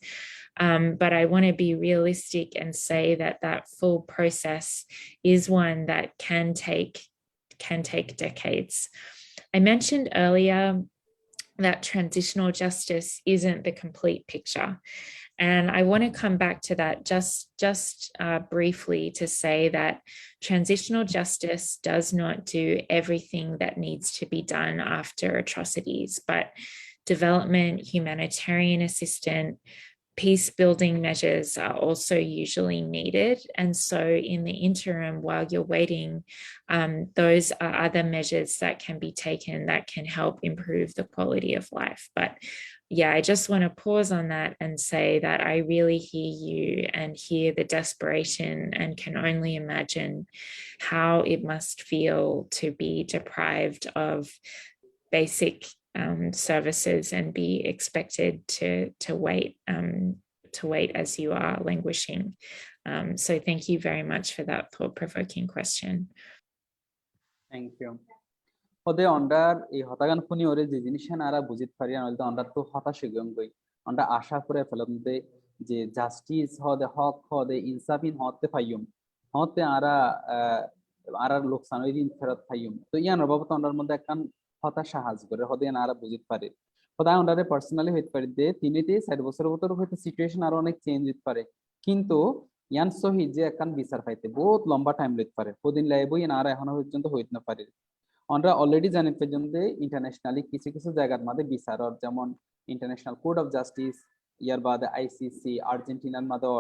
But I want to be realistic and say that that full process is one that can take decades. I mentioned earlier that transitional justice isn't the complete picture. And I want to come back to that just briefly to say that transitional justice does not do everything that needs to be done after atrocities, but development, humanitarian assistance, peace building measures are also usually needed. And so in the interim, while you're waiting, those are other measures that can be taken that can help improve the quality of life. But yeah, I just want to pause on that and say that I really hear you and hear the desperation, and can only imagine how it must feel to be deprived of basic services and be expected to wait as you are languishing. So thank you very much for that thought-provoking question. Thank you. Ode ondar ei hotagan khuni ore je jinishan ara bujit pari anol to ondar to hotashe gongoi onda asha kore felonde je justice hode hok hode insafin hote payum hote ara ara loksan oidin ferat payum to iyan robot ondar modde ekkan হতাশা হাজ করে হদে আরা বুঝিত পারে হদা আন্ডারে personally হইতে পারে যে তিনিতে 60 বছরের ভিতর হইতে সিচুয়েশন আরো অনেক চেঞ্জ হইতে পারে কিন্তু ইয়ান সহি যে একখান বিচার পাইতে বহুত লম্বা টাইম লইতে পারে ওদিন লাইবই আরা এখনো পর্যন্ত হইতে না পারে আমরা অলরেডি জানি পর্যন্ত ইন্টারন্যাশনালি কিছু কিছু জায়গার মধ্যে বিচারর যেমন ইন্টারন্যাশনাল কোর্ট অফ জাস্টিস ইয়ার বাদে আইসিসি আর্জেন্টিনার মধ্যে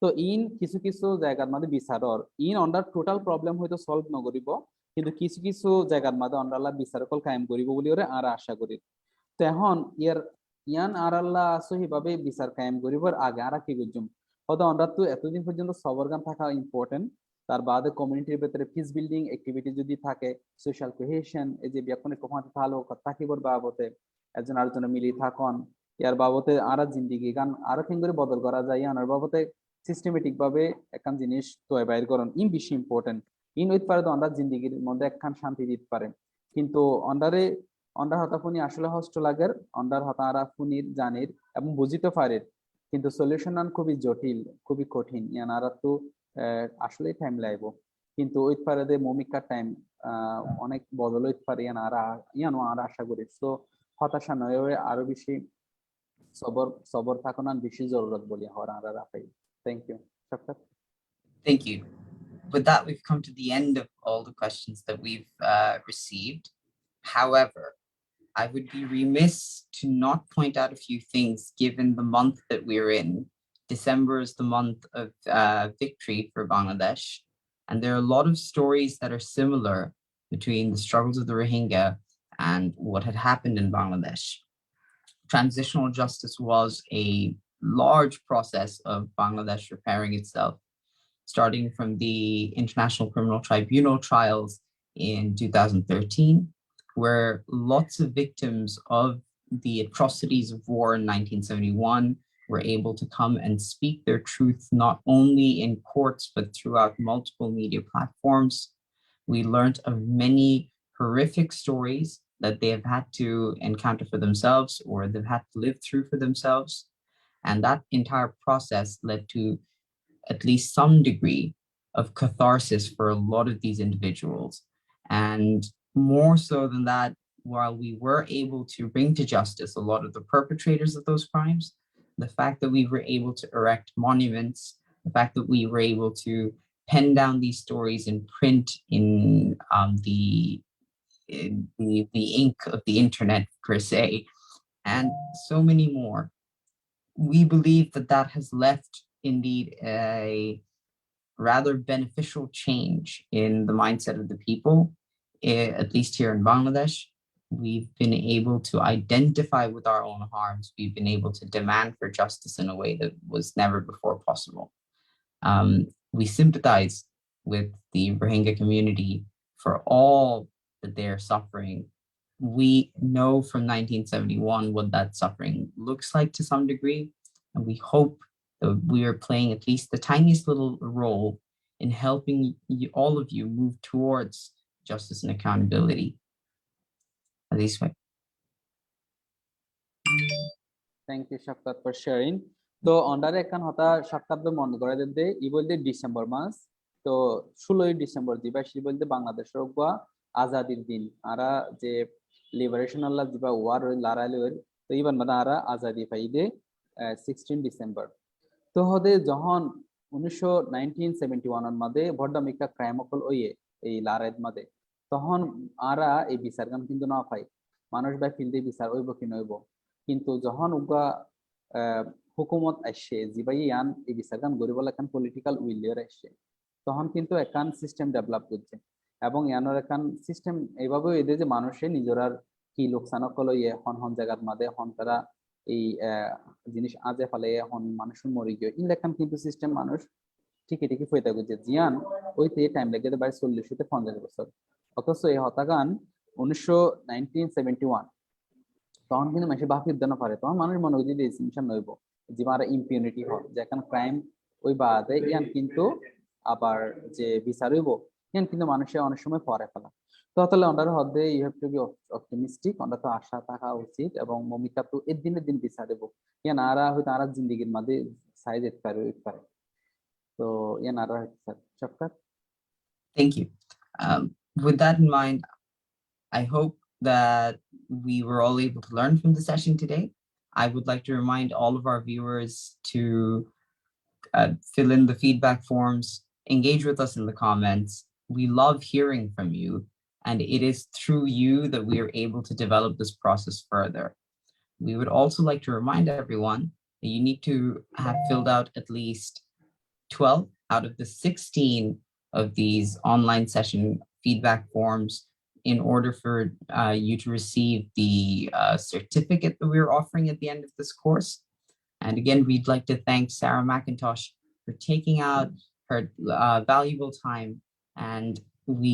তো ইন কিছু কিছু জায়গার মধ্যে বিচারর ইন অন্ডার টোটাল প্রবলেম হয়তো সলভ নকরিব কিন্তু কিছু কিছু জায়গার মধ্যে অন্ডাল্লাহ বিচারকল কায়েম করিব বলি ওরে আর আশা করি তো এখন ইয়ান আর আল্লাহ সহিভাবে বিচার কায়েম করিবার আগে আর কি বুঝুম হয়তো আমরা তো এতদিন পর্যন্ত সবরগান থাকা ইম্পর্টেন্ট তার বাদে কমিউনিটির ভিতরে পিস বিল্ডিং অ্যাক্টিভিটি যদি থাকে সোশ্যাল কোহেশন এই যে ব্যাপনে কোহাতে ভালো থাকিবর বাবতে একজন আরেকজনের মিলি থাকন ইয়ার বাবতে আরা জিন্দিগি গান আরো কেন করে বদল করা যায় ইয়ার বাবতে সিস্টেমেটিক ভাবে একখান জিনিস তৈরি বাইর করন ইন বেশি ইম্পর্টেন্ট ইন হইতে পারে তো আমরা জিন্দিগির মধ্যে একখান শান্তি দিতে পারে কিন্তু অন্ডার হতাফুনি আসলে হষ্ট লাগের অন্ডার হতারা ফুনির জানির এবং বুঝিতে পারে কিন্তু সলিউশন আন খুবই জটিল খুবই কঠিন ইয়ানারা তো আসলে টাইম লাগবে কিন্তু ওই পারে দে মমিকার টাইম অনেক বদল হইতে পারে ইয়ানো আর আশা করি সো হতাশা নয় আরো বেশি সবর থাকুন আর বেশি জরুরত বলি হওয়ার আর রাখাই thank you Shafqat Thank you. With that, we've come to the end of all the questions that we've received. However, I would be remiss to not point out a few things given the month that we're in. December is the month of victory for Bangladesh, and there are a lot of stories that are similar between the struggles of the Rohingya and what had happened in Bangladesh. Transitional justice was a large process of Bangladesh repairing itself, starting from the International Criminal Tribunal trials in 2013, where lots of victims of the atrocities of war in 1971 were able to come and speak their truth, not only in courts, but throughout multiple media platforms. We learned of many horrific stories that they have had to encounter for themselves or they've had to live through for themselves. And that entire process led to at least some degree of catharsis for a lot of these individuals. And more so than that, while we were able to bring to justice a lot of the perpetrators of those crimes, the fact that we were able to erect monuments, the fact that we were able to pen down these stories in print in the ink of the internet per se, and so many more. We believe that that has left indeed a rather beneficial change in the mindset of the people, at least here in Bangladesh. We've been able to identify with our own harms. We've been able to demand for justice in a way that was never before possible. We sympathize with the Rohingya community for all that they're suffering. We know from 1971 what that suffering looks like to some degree, and we hope that we are playing at least the tiniest little role in helping you, all of you, move towards justice and accountability. At least way. Thank you, Shafquat, for sharing. তো অন্ডারে এখন হতা শতাব্দ মনে করে দে ই বলতে December মাস তো 16 December দিবা সে বলতে বাংলাদেশের গা আজাদির দিন আরা যে লিবারেশন আল্লাহ দিবা ওয়ার লড়াইল তো ইবান মানে আরা আজাদি পাইদে 16 ডিসেম্বর তো হদে যখন 1971 এর মধ্যে ভড্ডমিকা ক্রাইম অকল ওয়ে এই লড়াইত মধ্যে তখন আরা এই বিচারগান কিন্তু না পাই মানুষ বাই ফিল্ডে বিচার হইব কি নইব কিন্তু যখন উগা হুকুমত আসছে জিবাই ইয়ান এই বিচারগান গরিবল এখন পলিটিক্যাল উইলিয়ার আসছে তখন কিন্তু একান সিস্টেম ডেভেলপ করছে এবং ইয়ানোর একান সিস্টেম এইভাবে এদের যে মানুষে নিজেরার কি লোকসান কল ইয়ে হন হন জায়গার মাঝে হন তারা এই জিনিস আজে ফেলে হন মানুষ মরি গিয়ে ইলেকশন কিন্তু সিস্টেম মানুষ ঠিকই ঠিকই হয়ে থাকে যে জিয়ান ওইতে টাইম লেগে যায় 40 থেকে 50 বছর অথচ এই হতাগান 1971 তখন কিন্তু মানুষ বাকি উদ্যান পারে তখন মানুষ মনে হয় যে ডিসিশন নইব যে মারা ইম্পিউনিটি হয় যে এখন ক্রাইম ওই বাদে ইয়ান কিন্তু আবার যে বিচার হইব ইয়ান কিন্তু মানুষের অনেক সময় পরে ফেলা তো তাহলে অন্ডার হদে you have to be optimistic অন্ডা তো আশা থাকা উচিত এবং মমিকা তো এর দিনের দিন বিচার দেব ইয়ান আরা হয়তো আরা জিন্দিগির মাঝে সাইজ যেতে পারে তো ইয়ান আরা হয়তো sir Shafqat Thank you. With that in mind, I hope that we were all able to learn from the session today. I would like to remind all of our viewers to fill in the feedback forms, engage with us in the comments. We love hearing from you, and it is through you that we are able to develop this process further. We would also like to remind everyone that you need to have filled out at least 12 out of the 16 of these online session feedback forms in order for you to receive the certificate that we're offering at the end of this course. And again, we'd like to thank Sarah McIntosh for taking out her valuable time. And we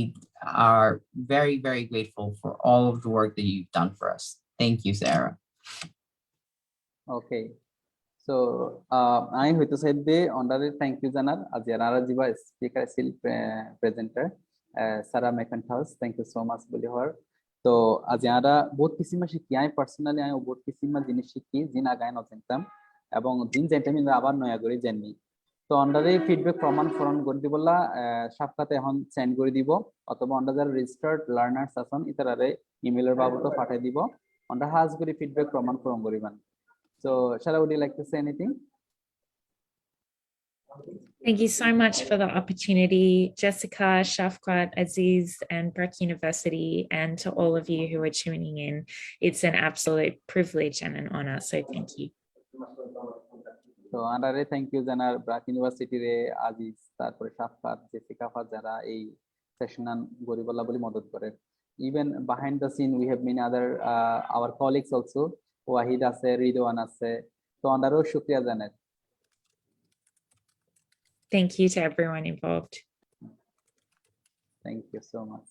are very, very grateful for all of the work that you've done for us. Thank you, Sarah. Okay. So, I hope to say the honorary thank you, Janar, as your Arajiba speaker, still presenter, Sarah McIntosh. Thank you so much, Bolihar. So, as yara, both kisima shiki, I personally, I both kisima jinishiki, jina gain of them, among jin gentlemen, abar noyagori jenny. So, under the feedback from Gordibola, Shafquat hon send Gordibo, Otoba under the registered learners, Hassan, Itarare, email Babuto Fatadibo, under has good feedback from Goriban. So, Shala, would you like to say anything? Thank you so much for the opportunity, Jessica, Shafquat, Aziz, and Breck University, and to all of you who are tuning in. It's an absolute privilege and an honor, so thank you. So, Andare, thank you, Janar, Breck University, Aziz, Tarpore Shafquat, Jessica, Fajara, a session on Goribola Boli Modot Kore. Even behind the scene, we have many other our colleagues also. Wahid আছে রিদওয়ান আছে তো আন্ডারও শুকরিয়া জানাই Thank you to everyone involved. Thank you so much.